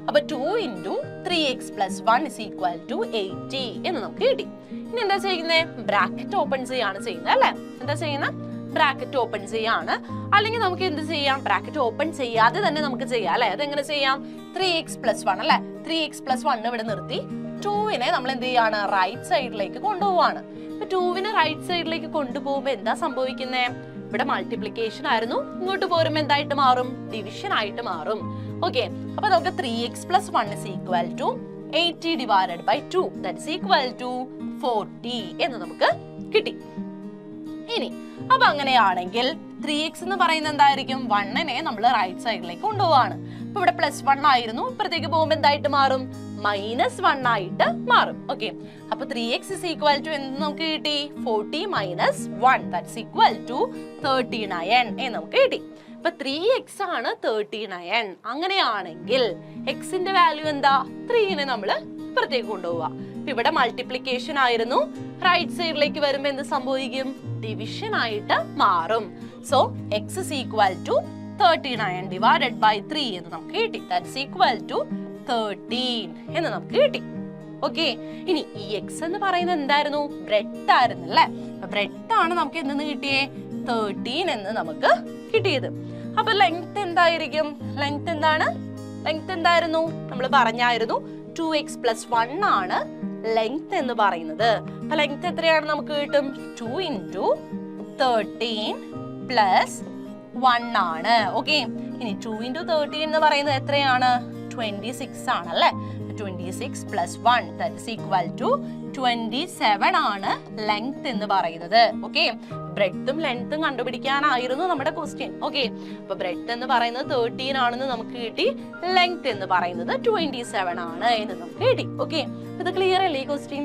അപ്പൊ 2 into 3x plus 1 is equal to 80 എന്ന് നമുക്ക് കിട്ടി. ഇനി എന്താ ചെയ്യുന്നത്? ബ്രാക്കറ്റ് ഓപ്പൺ ചെയ്യാണ് ചെയ്യുന്നത് അല്ലേ. എന്താ ചെയ്യുന്നത്? ബ്രാക്കറ്റ് ഓപ്പൺ ചെയ്യാണ്. അല്ലെങ്കിൽ നമുക്ക് എന്ത് ചെയ്യാം? ബ്രാക്കറ്റ് ഓപ്പൺ ചെയ്യാതെ തന്നെ നമുക്ക് ചെയ്യാം അല്ലെ. അതെങ്ങനെ ചെയ്യാം? 3x plus 1 അല്ലെ. 3x plus 1 ഇവിടെ നിർത്തി 2നെ നമ്മൾ എന്ത് ചെയ്യാണ്? റൈറ്റ് സൈഡിലേക്ക് കൊണ്ടുപോവാണ്. ഇപ്പൊ 2നെ റൈറ്റ് സൈഡിലേക്ക് കൊണ്ടുപോകുമ്പോ എന്താ സംഭവിക്കുന്നേ? ഇവിടെ മൾട്ടിപ്ലിക്കേഷൻ ആയിരുന്നു, ഇങ്ങോട്ട് പോരുമ്പോ എന്തായിട്ട് മാറും? ഡിവിഷൻ ആയിട്ട് മാറും. ഓക്കെ, അപ്പൊ നമുക്ക് 3x plus 1 is equal to 80 divided by 2 that is equal to 40 എന്ന് നമുക്ക് കിട്ടി. ഇനി അപ്പൊ അങ്ങനെയാണെങ്കിൽ 3x എന്ന് പറയുന്നത് എന്തായിരിക്കും? 1നെ നമ്മൾ റൈറ്റ് സൈഡിലേക്ക് കൊണ്ടുപോവാണ്. അപ്പൊ ഇവിടെ +1 ആയിരുന്നു, ഇപ്പുറത്തേക്ക് പോകുമ്പോ എന്തായിട്ട് മാറും? -1 ആയിട്ട് മാറും. ഓക്കെ, അപ്പൊ 3x is equal to എന്ന് നമുക്ക് കിട്ടി 40 minus 1 that's equal to 39 എന്ന് നമുക്ക് കിട്ടി. അപ്പൊ 3x ആണ് 39. അങ്ങനെയാണെങ്കിൽ എക്സിന്റെ വാല്യൂ എന്താ? 3നെ നമ്മൾ ഇപ്പുറത്തേക്ക് കൊണ്ടുപോവാ. ഇവിടെ മൾട്ടിപ്ലിക്കേഷൻ ആയിരുന്നു, റൈറ്റ് സൈഡിലേക്ക് വരുമ്പോ എന്ത് സംഭവിക്കും? ഡിവിഷൻ ആയിട്ട് മാറും. So x is equal to 39 divided by 3 എന്ന് നമുക്ക് കിട്ടി. that's equal to 13 എന്ന് നമുക്ക് കിട്ടി. ഓക്കെ, ഇനി ഈ x എന്ന് പറയുന്നത് എന്തായിരുന്നു? ബ്രെഡ് ആയിരുന്നു അല്ലെ. ബ്രെഡ് ആണ് നമുക്ക് എന്തെന്ന് കിട്ടിയേ? 13 എന്ന് നമുക്ക് കിട്ടിയത്. അപ്പൊ ലെങ്ത് എന്തായിരിക്കും? ലെങ്ത് എന്താണ്? ലെങ്ത് എന്തായിരുന്നു? നമ്മൾ പറഞ്ഞായിരുന്നു 2x plus 1 ആണ് ലെങ്ത് എന്ന് പറയുന്നത്. അപ്പൊ ലെങ്ത് എത്രയാണ് നമുക്ക് കിട്ടും? 2 into 13 plus 1 ആണ്. ഓക്കെ, ഇനി 2 into 13 എന്ന് പറയുന്നത് എത്രയാണ്? 26 ആണ് അല്ലെ. 26 plus 1 that is equal to 27 ആണ് ലെങ്ത് എന്ന് പറയുന്നത്. ഓക്കെ, ബ്രെഡും ലെങ്ത്തും കണ്ടുപിടിക്കാനായിരുന്നു നമ്മുടെ ക്വസ്റ്റ്യൻ. ഓക്കെ, അപ്പൊ ബ്രെഡ് എന്ന് പറയുന്നത് 13 ആണെന്ന് നമുക്ക് കിട്ടി, ലെങ്ത് എന്ന് പറയുന്നത് 27 ആണ് എന്ന് നമുക്ക് കിട്ടി. ഓക്കെ, ഇത് ക്ലിയർ അല്ലേ ഈ ക്വസ്റ്റ്യൻ?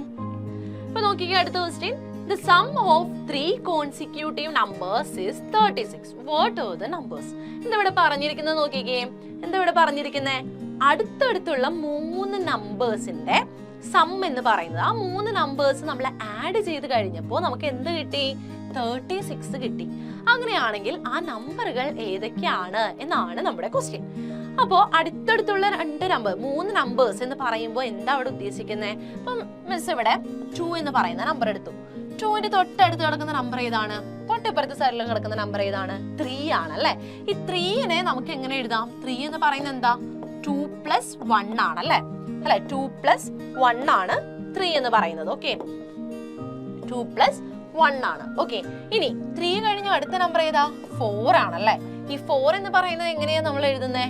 അപ്പൊ നോക്കിക്കേ അടുത്ത question. The sum of 3 consecutive numbers is 36. What are the numbers? എന്താ ഇവിടെ പറഞ്ഞിരിക്കുന്നത് നോക്കിക്കേ. എന്താ ഇവിടെ പറഞ്ഞിരിക്കുന്നത്? അടുത്തടുത്തുള്ള 3 നമ്പേഴ്സിന്റെ സം എന്ന് പറയുന്നത്. ആ 3 നമ്പേഴ്സ് നമ്മൾ ആഡ് ചെയ്ത് കഴിഞ്ഞപ്പോൾ നമുക്ക് എന്ത് കിട്ടി? 36 കിട്ടി. അങ്ങനെയാണെങ്കിൽ ആ നമ്പറുകൾ ഏതൊക്കെയാണ് എന്നാണ് നമ്മുടെ ക്വസ്റ്റ്യൻ. അപ്പോ അടുത്തടുത്തുള്ള 3 നമ്പേഴ്സ് എന്ന് പറയുമ്പോൾ എന്താ അവിടെ ഉദ്ദേശിക്കുന്നത്? അപ്പം മിസ് ഇവിടെ 2 എന്ന് പറയുന്ന നമ്പർ എടുത്തു. 2ന്റെ തൊട്ടടുത്ത് കിടക്കുന്ന നമ്പർ ഏതാണ്? തൊട്ടിപ്പുറത്തെ സൈഡിൽ കിടക്കുന്ന നമ്പർ ഏതാണ്? 3 ആണ് അല്ലെ. ഈ 3നെ നമുക്ക് എങ്ങനെ എഴുതാം? 3 എന്ന് പറയുന്നത് എന്താ? 2 plus 1 ആണ് അല്ലെ. 2 plus 1 ആണ് 3 എന്ന് പറയുന്നത്. ഓക്കെ, 2 plus 1 ആണ്. ഓക്കെ, ഇനി 3 കഴിഞ്ഞ അടുത്ത നമ്പർ ഏതാ? 4 ആണല്ലേ. ഈ 4 എന്ന് പറയുന്നത് എങ്ങനെയാ നമ്മൾ എഴുതുന്നത്?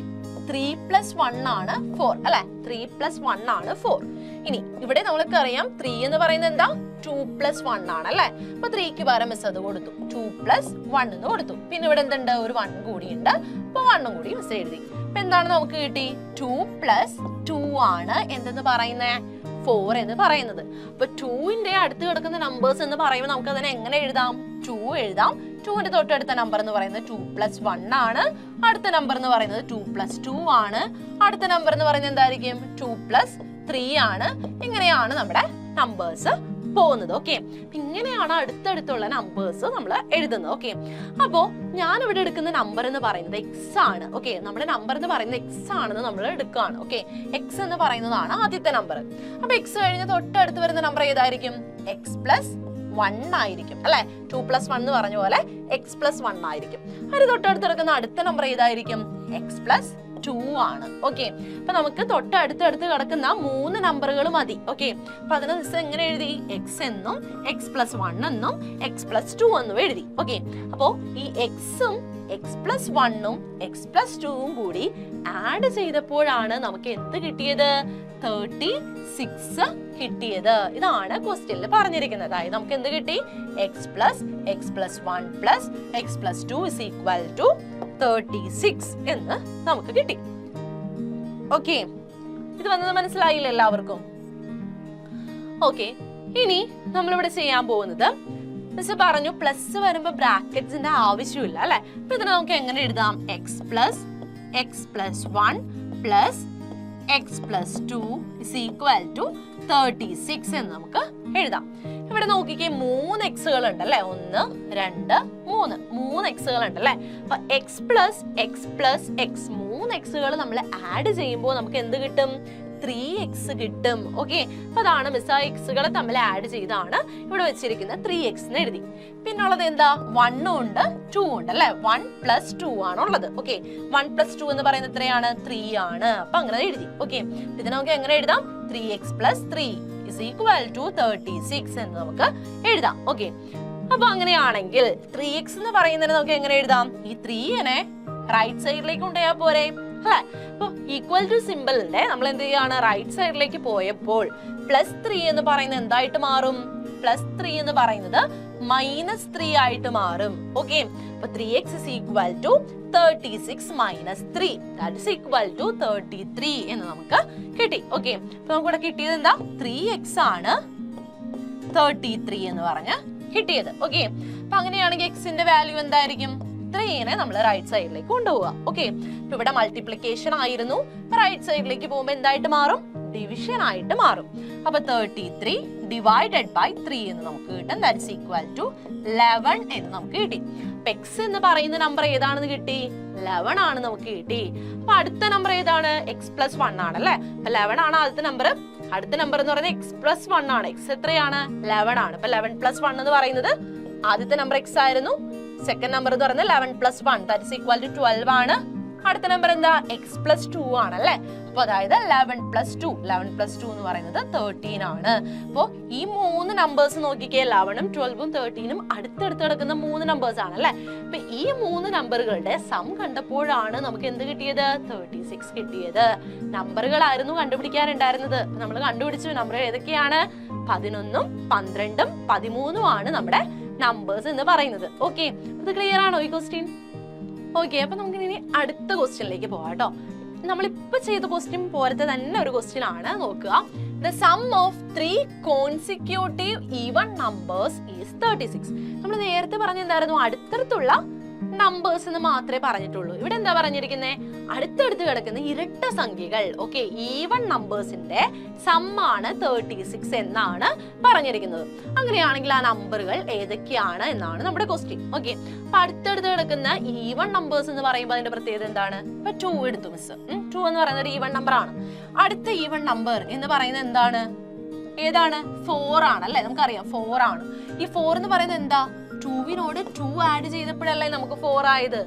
3 plus 1 ആണ് 4 അല്ലെ. 3 plus 1 ആണ് 4. ഇനി ഇവിടെ നമ്മൾക്ക് അറിയാം 3 എന്ന് പറയുന്നത് എന്താ? 2 plus 1 ആണ് അല്ലെ. അപ്പൊ 3ക്ക് പകരം മിസ് അത് കൊടുത്തു, 2 plus 1 എന്ന് കൊടുത്തു. പിന്നെ ഇവിടെ എന്തുണ്ട്? ഒരു 1 കൂടി ഉണ്ട്. അപ്പൊ 1 കൂടി മിസ് എഴുതി. അപ്പൊ എന്താണ് നമുക്ക് കിട്ടി? 2 plus 2 ആണ് എന്തെന്ന് പറയുന്നേ? 4 എന്ന് പറയുന്നത്. അപ്പൊ 2ന്റെ അടുത്ത് കിടക്കുന്ന നമ്പേഴ്സ് എന്ന് പറയുമ്പോൾ നമുക്ക് അതിനെ എങ്ങനെ എഴുതാം? 2 എഴുതാം. 2ന്റെ തൊട്ടടുത്ത നമ്പർ എന്ന് പറയുന്നത് 2 plus 1 ആണ്. അടുത്ത നമ്പർ എന്ന് പറയുന്നത് 2 plus 2 ആണ്. അടുത്ത നമ്പർ എന്ന് പറയുന്നത് എന്തായിരിക്കും? 2 plus 3 ആണ്. ഇങ്ങനെയാണ് നമ്മുടെ നമ്പേഴ്സ് പോകുന്നത്. ഓക്കെ, ഇങ്ങനെയാണ് അടുത്തടുത്തുള്ള നമ്പേഴ്സ് നമ്മൾ എഴുതുന്നത്. ഓക്കെ, അപ്പോ ഞാൻ ഇവിടെ എടുക്കുന്ന നമ്പർ എന്ന് പറയുന്നത് എക്സ് ആണ്. ഓക്കെ, നമ്മുടെ നമ്പർ എന്ന് പറയുന്നത് എക്സ് ആണെന്ന് നമ്മൾ എടുക്കുകയാണ്. ഓക്കെ, എക്സ് എന്ന് പറയുന്നതാണ് ആദ്യത്തെ നമ്പർ. അപ്പൊ എക്സ് കഴിഞ്ഞ് തൊട്ടടുത്ത് വരുന്ന നമ്പർ ഏതായിരിക്കും? എക്സ് പ്ലസ് 1 ആയിരിക്കും അല്ലെ. 2 plus 1 എന്ന് പറഞ്ഞ പോലെ എക്സ് പ്ലസ് 1 ആയിരിക്കും. അതിന് തൊട്ടടുത്ത് കിടക്കുന്ന അടുത്ത നമ്പർ ഏതായിരിക്കും? എക്സ് പ്ലസ് 2 ആണ്. ഓക്കെ, അപ്പൊ നമുക്ക് തൊട്ടടുത്തടുത്ത് കിടക്കുന്ന 3 നമ്പറുകൾ മതി. ഓക്കെ, അപ്പൊ അതിനെ മിസ് എങ്ങനെ എഴുതി? എക്സ് എന്നും എക്സ് പ്ലസ് 1 എന്നും എക്സ് പ്ലസ് 2 എന്നും എഴുതി. ഓക്കെ, അപ്പോ ഈ എക്സും എക്സ് പ്ലസ് 1ഉം എക്സ് പ്ലസ് 2ഉം കൂടി ആഡ് ചെയ്തപ്പോഴാണ് നമുക്ക് എന്ത് കിട്ടിയത്? 36 കിട്ടിയത്. ഇതാണ് ക്വസ്റ്റ്യനിൽ പറഞ്ഞിരിക്കുന്നത്. അതായത് നമുക്ക് എന്ത് കിട്ടി? X plus 1 plus x plus 2 is equal to 36 എന്ന് നമുക്ക് കിട്ടി. ഓക്കെ, ഇത് വന്നത് മനസ്സിലായില്ല എല്ലാവർക്കും? ഓക്കെ, ഇനി നമ്മളിവിടെ ചെയ്യാൻ പോകുന്നത് മിസ് പറഞ്ഞു പ്ലസ് വരുമ്പോ ബ്രാക്കറ്റ്സിന്റെ ആവശ്യമില്ല അല്ലെ. അപ്പൊ ഇതിനെ നമുക്ക് എങ്ങനെ എഴുതാം? X plus 1 plus x plus 2 is equal to 36 എന്ന് നമുക്ക് എഴുതാം. ഇവിടെ നോക്കിക്കേ, 3 എക്സുകൾ ഉണ്ട് അല്ലെ. 1 2 3 എക്സുകൾ ഉണ്ട് അല്ലെ. അപ്പൊ എക്സ് പ്ലസ് എക്സ് 3 എക്സുകൾ നമ്മൾ ആഡ് ചെയ്യുമ്പോൾ നമുക്ക് എന്ത് കിട്ടും? 3x കിട്ടും. ഓക്കെ, അപ്പൊ അതാണ് മിസ് ആ എക്സുകളെ തമ്മിൽ ആഡ് ചെയ്താണ് ഇവിടെ വെച്ചിരിക്കുന്ന 3x എന്ന് എഴുതി. പിന്നുള്ളത് എന്താ? 1 ഉണ്ട് 2 ഉണ്ട് അല്ലെ. 1 + 2 ആണുള്ളത്. ഓക്കെ, 1 + 2 എന്ന് പറയുന്നത് എത്രയാണ്? 3 ആണ്. അപ്പൊ അങ്ങനെ എഴുതി. ഓക്കെ, ഇതിനെ നമുക്ക് എങ്ങനെ എഴുതാം? 3x + 3 is equal to 36 എന്ന് നമുക്ക് എഴുതാം. ഓക്കെ, അപ്പൊ അങ്ങനെയാണെങ്കിൽ 3x എന്ന് പറയുന്നതിന് നമുക്ക് എങ്ങനെ എഴുതാം? ഈ 3നെ റൈറ്റ് സൈഡിലേക്ക് കൊണ്ടുപോയാൽ പോരെ അല്ലെ. അപ്പൊ ഈക്വൽ ടു സിമ്പിളിന്റെ നമ്മൾ എന്ത് ചെയ്യാണ്? റൈറ്റ് സൈഡിലേക്ക് പോയപ്പോൾ +3 എന്ന് പറയുന്നത് എന്തായിട്ട് മാറും? +3 എന്ന് പറയുന്നത് -3 ആയിട്ട് മാറും. ഓക്കെ, അപ്പൊ 3x is equal to 36 - 3 that is equal to 33 എന്ന് നമുക്ക് കിട്ടി. ഓക്കെ, അപ്പൊ നമുക്ക് ഇവിടെ കിട്ടിയത് എന്താ? 3x ആണ് 33 എന്ന് പറഞ്ഞ് കിട്ടിയത്. ഓക്കെ, അപ്പൊ അങ്ങനെയാണെങ്കിൽ എക്സിന്റെ വാല്യൂ എന്തായിരിക്കും? 3നെ നമ്മൾ റൈറ്റ് സൈഡിലേക്ക് കൊണ്ടുപോവുക. ഓക്കെ, ഇപ്പൊ ഇവിടെ മൾട്ടിപ്ലിക്കേഷൻ ആയിരുന്നു. റൈറ്റ് സൈഡിലേക്ക് പോകുമ്പോൾ എന്തായിട്ട് മാറും? ഡിവിഷൻ ആയിട്ട് മാറും. അപ്പൊ 33 ഡിവൈഡഡ് ബൈ 3 എന്ന് നമുക്ക് കിട്ടും. ദാറ്റ് ഈസ് ഈക്വൽ ടു 11 എന്ന് നമുക്ക് കിട്ടി. അപ്പൊ എക്സ് എന്ന് പറയുന്ന നമ്പർ ഏതാണെന്ന് കിട്ടി? 11 ആണ് നമുക്ക് കിട്ടി. അപ്പൊ അടുത്ത നമ്പർ ഏതാണ്? x + 1 ആണ് അല്ലെ. അപ്പൊ 11 ആണ് ആദ്യത്തെ നമ്പർ. അടുത്ത നമ്പർ എന്ന് പറയുന്നത് x + 1 ആണ്. x എത്രയാണ്? 11 ആണ്. അപ്പൊ 11 + 1 എന്ന് പറയുന്നത് ആദ്യത്തെ നമ്പർ x ആയിരുന്നു. സെക്കൻഡ് നമ്പർ എന്ന് പറയുന്നത് 11 + 1 ദാറ്റ് ഈസ് ഈക്വൽ ടു 12 ആണ്. അടുത്ത നമ്പർ എന്താ? x + 2 ആണ് അല്ലെ. അപ്പൊ അതായത് 11 + 2 എന്ന് പറയുന്നത് 13 ആണ്. അപ്പൊ ഈ 3 നമ്പേഴ്സ് നോക്കിക്കേ, 11ഉം 12ഉം 13ഉം അടുത്തടുത്ത് കിടക്കുന്ന 3 നമ്പേഴ്സ് ആണ് അല്ലെ. അപ്പൊ ഈ 3 നമ്പറുകളുടെ സം കണ്ടപ്പോഴാണ് നമുക്ക് എന്ത് കിട്ടിയത്? 36 കിട്ടിയത്. നമ്പറുകളായിരുന്നു കണ്ടുപിടിക്കാനുണ്ടായിരുന്നത്. നമ്മൾ കണ്ടുപിടിച്ചു. നമ്പർ ഏതൊക്കെയാണ്? 11ഉം 12ഉം 13ഉം ആണ് നമ്മുടെ നമ്പേഴ്സ് എന്ന് പറയുന്നത്. ഓക്കെ, അത് ക്ലിയർ ആണോ ഈ ക്വസ്റ്റ്യൻ? ഓക്കെ, അപ്പൊ നമുക്ക് ഇനി അടുത്ത ക്വസ്റ്റ്യനിലേക്ക് പോവാം കേട്ടോ. നമ്മളിപ്പോ ചെയ്ത ക്വസ്റ്റ്യൻ പോലത്തെ തന്നെ ഒരു ക്വസ്റ്റ്യൻ ആണ്. നോക്കുക, the sum of 3 consecutive even numbers is 36. നമ്മൾ നേരത്തെ പറഞ്ഞ എന്തായിരുന്നു? അടുത്തടുത്തുള്ള നമ്പേഴ്സ് എന്ന് മാത്രമേ പറഞ്ഞിട്ടുള്ളൂ. ഇവിടെ എന്താ പറഞ്ഞിരിക്കുന്നത്? അടുത്തടുത്ത് കിടക്കുന്ന ഇരട്ട സംഖ്യകൾ. ഓക്കെ, ഈവൺ നമ്പേഴ്സിന്റെ സമ്മാണ് 36 എന്നാണ് പറഞ്ഞിരിക്കുന്നത്. അങ്ങനെയാണെങ്കിൽ ആ നമ്പറുകൾ ഏതൊക്കെയാണ് എന്നാണ് നമ്മുടെ ക്വസ്റ്റ്യൻ. ഓക്കെ, അപ്പൊ അടുത്തടുത്ത് കിടക്കുന്ന ഈവൺ നമ്പേഴ്സ് എന്ന് പറയുമ്പോൾ അതിന്റെ പ്രത്യേകത എന്താണ്? ഇപ്പൊ 2 എടുത്തു മിസ്. 2 എന്ന് പറയുന്നത് ഒരു ഈവൺ നമ്പർ ആണ്. അടുത്ത ഈവൺ നമ്പർ എന്ന് പറയുന്നത് എന്താണ്? ഏതാണ്? 4 ആണ് അല്ലെ. നമുക്കറിയാം 4 ആണ്. ഈ 4 എന്ന് പറയുന്നത് എന്താ? 2വിനോട് 2 ആഡ് ചെയ്തപ്പോഴല്ലേ നമുക്ക് 4 ആയത്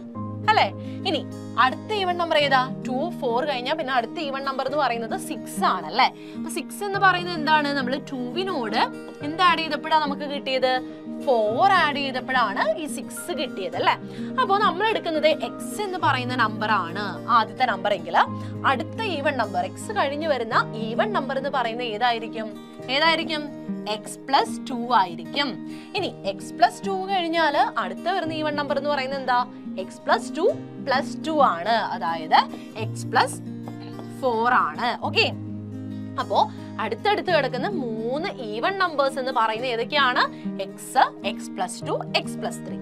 അല്ലെ. ഇനി അടുത്ത ഈവൺ നമ്പർ ഏതാ? 2 4 കഴിഞ്ഞാൽ പിന്നെ അടുത്ത ഈവൺ നമ്പർ എന്ന് പറയുന്നത് 6 ആണ് അല്ലെ. അപ്പൊ 6 എന്ന് പറയുന്നത് എന്താണ്? നമ്മൾ 2വിനോട് എന്ത് ആഡ് ചെയ്തപ്പോഴാണ് നമുക്ക് കിട്ടിയത്? 4 ആഡ് ചെയ്തപ്പോഴാണ് ഈ 6 കിട്ടിയത് അല്ലെ. അപ്പോൾ നമ്മൾ എടുക്കുന്നത് x എന്ന് പറയുന്ന നമ്പർ ആണ് ആദ്യത്തെ നമ്പർ എങ്കിൽ അടുത്ത ഈവൺ നമ്പർ x കഴിഞ്ഞു വരുന്ന ഈവൺ നമ്പർ എന്ന് പറയുന്നത് ഏതായിരിക്കും? x + 2 ആയിരിക്കും. ഇനി x + 2 കഴിഞ്ഞാൽ അടുത്ത വരുന്ന ഈവൺ നമ്പർ എന്ന് പറയുന്നത് എന്താ? x + 2 + 2 ആണ്. അതായത് x + 4 ആണ്. ഓക്കെ, അപ്പോ അടുത്തടുത്ത് കിടക്കുന്ന 3 ഈവൺ നമ്പേഴ്സ് എന്ന് പറയുന്നത് ഏതൊക്കെയാണ്? x + 2 x + 3.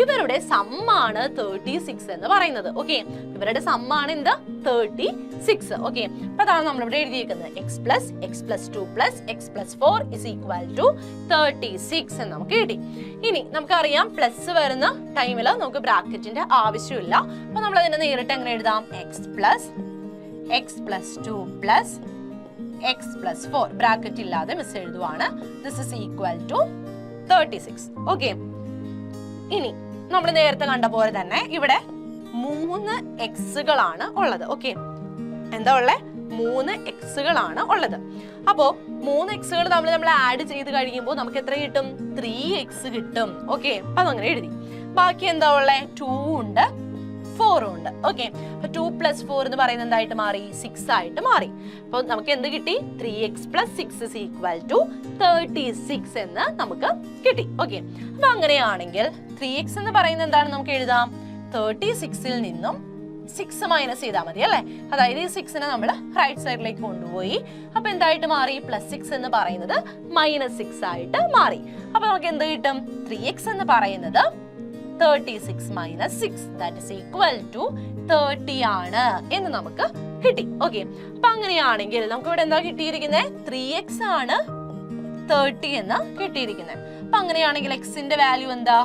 ഇവരുടെ സമ്മാണ് 36 എന്ന് പറയുന്നത്. ഓക്കെ, ഇവരുടെ സമ്മാണ് എന്ത്? 36. ഓക്കെ, അപ്പൊ അതാണ് നമ്മളിവിടെ എഴുതിയിരിക്കുന്നത്. x + 2 + x + 4 is equal to 36 എന്ന് നമുക്ക് കിട്ടി. ഇനി നമുക്കറിയാം പ്ലസ് വരുന്ന ടൈമിൽ നമുക്ക് ബ്രാക്കറ്റിന്റെ ആവശ്യമില്ല. അപ്പൊ നമ്മൾ അതിനെ നേരിട്ട് എങ്ങനെ എഴുതാം? x + 2 + x + 4 ബ്രാക്കറ്റ് ഇല്ലാതെ മിസ് എഴുതുവാണ്. This is equal to 36. Okay, ഇനി നമ്മൾ നേരത്തെ കണ്ട പോലെ തന്നെ ഇവിടെ 3 എക്സുകളാണ് ഉള്ളത്. ഓക്കെ, എന്താ ഉള്ളത്? 3 എക്സുകളാണ് ഉള്ളത്. അപ്പോ 3 എക്സുകൾ നമ്മൾ ആഡ് ചെയ്ത് കഴിയുമ്പോൾ നമുക്ക് എത്ര കിട്ടും? 3x കിട്ടും. ഓക്കെ, അപ്പൊ അതങ്ങനെ എഴുതി. ബാക്കി എന്താ ഉള്ളത്? 2 ഉണ്ട് 4 ഉണ്ട്. ഓക്കെ, അപ്പൊ 2 + 4 എന്ന് പറയുന്നത് എന്തായിട്ട് മാറി? 6 ആയിട്ട് മാറി. അപ്പൊ നമുക്ക് എന്ത് കിട്ടി? 3x + 6 is equal to 36 എന്ന് നമുക്ക് കിട്ടി. ഓക്കെ, അപ്പൊ അങ്ങനെയാണെങ്കിൽ 3x എന്ന് പറയുന്നത് എന്താണ്? നമുക്ക് എഴുതാം 36ൽ നിന്നും 6 മൈനസ് ചെയ്താൽ മതി അല്ലെ. അതായത് ഈ 6നെ നമ്മൾ റൈറ്റ് സൈഡിലേക്ക് കൊണ്ടുപോയി. അപ്പൊ എന്തായിട്ട് മാറി? +6 എന്ന് പറയുന്നത് -6 ആയിട്ട് മാറി. അപ്പൊ നമുക്ക് എന്ത് കിട്ടും? 3x എന്ന് പറയുന്നത് 36 - 6 that is equal to 30 ആണ് എന്ന് നമുക്ക് കിട്ടി. ഓക്കെ, അപ്പൊ അങ്ങനെയാണെങ്കിൽ നമുക്ക് ഇവിടെ എന്താ കിട്ടിയിരിക്കുന്നത്? 3x ആണ് 30 എന്ന് കിട്ടിയിരിക്കുന്നത്. അപ്പൊ അങ്ങനെയാണെങ്കിൽ എക്സിന്റെ വാല്യൂ എന്താ?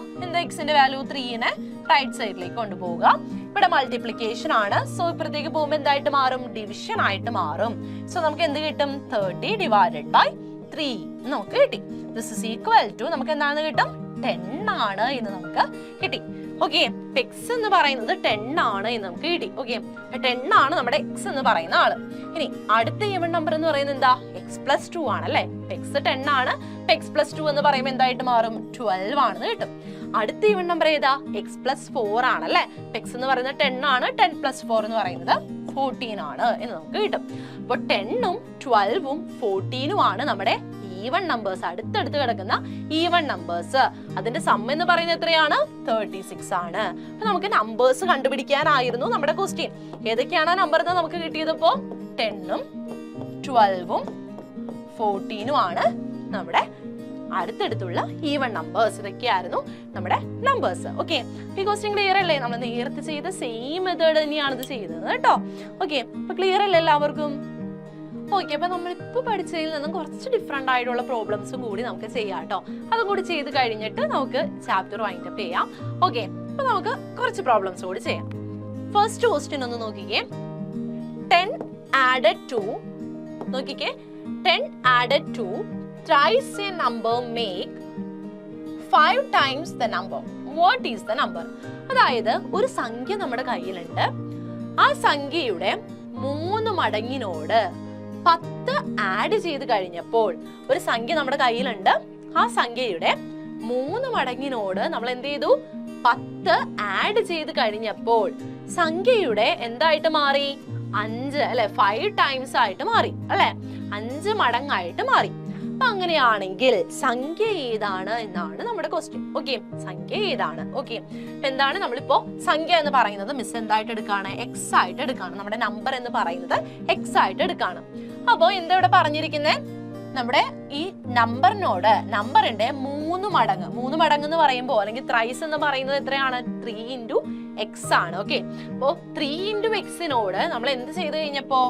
എക്സിന്റെ വാല്യൂ 3നെ റൈറ്റ് സൈഡിലേക്ക് കൊണ്ടുപോവുക. ഇവിടെ മൾട്ടിപ്ലിക്കേഷൻ ആണ്. സോ ഇപ്പുറത്തേക്ക് പോകുമ്പോൾ എന്തായിട്ട് മാറും? ഡിവിഷൻ ആയിട്ട് മാറും. സോ നമുക്ക് എന്ത് കിട്ടും? 30 ഡിവൈഡഡ് ബൈ 3 നമുക്ക് കിട്ടി. ദിസ് ഇസ് ഈക്വൽ ടു നമുക്ക് എന്താണെന്ന് കിട്ടും? 10 ആണ് എന്ന് നമുക്ക് കിട്ടി. ഓക്കെ, എക്സ് എന്ന് പറയുന്നത് 10 ആണ് എന്ന് നമുക്ക് കിട്ടി. ഓക്കെ, 10 ആണ് നമ്മുടെ എക്സ് എന്ന് പറയുന്ന ആള്. ഇനി അടുത്ത ഈവൻ നമ്പർ എന്ന് പറയുന്നത് എന്താ? x+2 ആണ് അല്ലെ. എക്സ് 10 ആണ്. x+2 എന്ന് പറയുമ്പോൾ എന്തായിട്ട് മാറും? 12 ആണെന്ന് കിട്ടും. അടുത്ത ഈവൻ നമ്പർ ഏതാ? x+4 ആണ് അല്ലെ. എക്സ് എന്ന് പറയുന്നത് 10 ആണ്. 10+4 എന്ന് പറയുന്നത് 14 ആണ് എന്ന് നമുക്ക് കിട്ടും. അപ്പൊ 10ഉം 12ഉം 14ഉം ആണ് നമ്മുടെ ഈവൻ നമ്പേഴ്സ്, അടുത്തടുത്ത് കിടക്കുന്ന ഈവൻ നമ്പേഴ്സ്. അതിന്റെ സം എന്ന് പറയുന്നത് എത്രയാണ്? 36 ആണ്. അപ്പൊ നമുക്ക് നമ്പേഴ്സ് കണ്ടുപിടിക്കാനായിരുന്നു നമ്മുടെ ക്വസ്റ്റ്യൻ. ഏതൊക്കെയാണ് നമ്പർ എന്ന് നമുക്ക് കിട്ടിയത്? ഇപ്പോ 10ഉം 12ഉം 14ഉം ആണ് നമ്മുടെ അടുത്തടുത്തുള്ള ഈവൻ നമ്പേഴ്സ്. ഇതൊക്കെയായിരുന്നു നമ്മുടെ നമ്പേഴ്സ്. ഓക്കെ, ഈ ക്വസ്റ്റ്യൻ ക്ലിയർ അല്ലേ? നമ്മൾ നേരത്തെ ചെയ്ത സെയിം മെത്തേഡ് തന്നെയാണ് ഇത് ചെയ്തത് കേട്ടോ. ഓക്കെ, അപ്പൊ ക്ലിയർ അല്ലേ എല്ലാവർക്കും? ഓക്കെ, അപ്പൊ നമ്മളിപ്പോ പഠിച്ചതിൽ നിന്നും കുറച്ച് ഡിഫറെന്റ് ആയിട്ടുള്ള പ്രോബ്ലംസും കൂടി നമുക്ക് ചെയ്യാം കേട്ടോ. അതും കൂടി ചെയ്ത് കഴിഞ്ഞിട്ട് നമുക്ക് ചാപ്റ്റർ വൈൻഡ് അപ്പ് ചെയ്യാം. ഓക്കെ, അപ്പൊ നമുക്ക് കുറച്ച് പ്രോബ്ലംസ് കൂടി ചെയ്യാം. ഫസ്റ്റ് ക്വസ്റ്റ്യൻ ഒന്ന് നോക്കിക്കേ. 10 added to നോക്കിക്കേ, 10 added to twice a number make 5 times the number. What is the number? അതായത് ഒരു സംഖ്യ നമ്മുടെ കയ്യിലുണ്ട്. ആ സംഖ്യയുടെ 3 മടങ്ങിനോട് 10 ആഡ് ചെയ്ത് കഴിഞ്ഞപ്പോൾ, ഒരു സംഖ്യ നമ്മുടെ കയ്യിലുണ്ട്. ആ സംഖ്യയുടെ 3 മടങ്ങിനോട് നമ്മൾ എന്ത് ചെയ്തു? 10 ആഡ് ചെയ്ത് കഴിഞ്ഞപ്പോൾ സംഖ്യയുടെ എന്തായിട്ട് മാറി? 5 അല്ലെ, 5 ടൈംസ് ആയിട്ട് മാറി അല്ലെ, 5 മടങ്ങായിട്ട് മാറി. അപ്പൊ അങ്ങനെയാണെങ്കിൽ സംഖ്യ ഏതാണ് എന്നാണ് നമ്മുടെ ക്വസ്റ്റ്യൻ. ഓക്കെ, സംഖ്യ ഏതാണ്? ഓക്കെ, എന്താണ് നമ്മളിപ്പോ സംഖ്യ എന്ന് പറയുന്നത് മിസ് എന്തായിട്ട് എടുക്കാണ്? എക്സ് ആയിട്ട് എടുക്കാണ്. നമ്മുടെ നമ്പർ എന്ന് പറയുന്നത് എക്സ് ആയിട്ട് എടുക്കാണ്. അപ്പോ എന്താ ഇവിടെ പറഞ്ഞിരിക്കുന്നത്? നമ്മുടെ ഈ നമ്പറിനോട് നമ്പറിന്റെ 3 മടങ്ങ്, 3 മടങ്ങ് എന്ന് പറയുമ്പോൾ അല്ലെങ്കിൽ ത്രൈസ് എന്ന് പറയുന്നത് എത്രയാണ്? 3 × x ആണ്. ഓക്കെ, അപ്പോ 3 × x-നോട് നമ്മൾ എന്ത് ചെയ്ത് കഴിഞ്ഞപ്പോ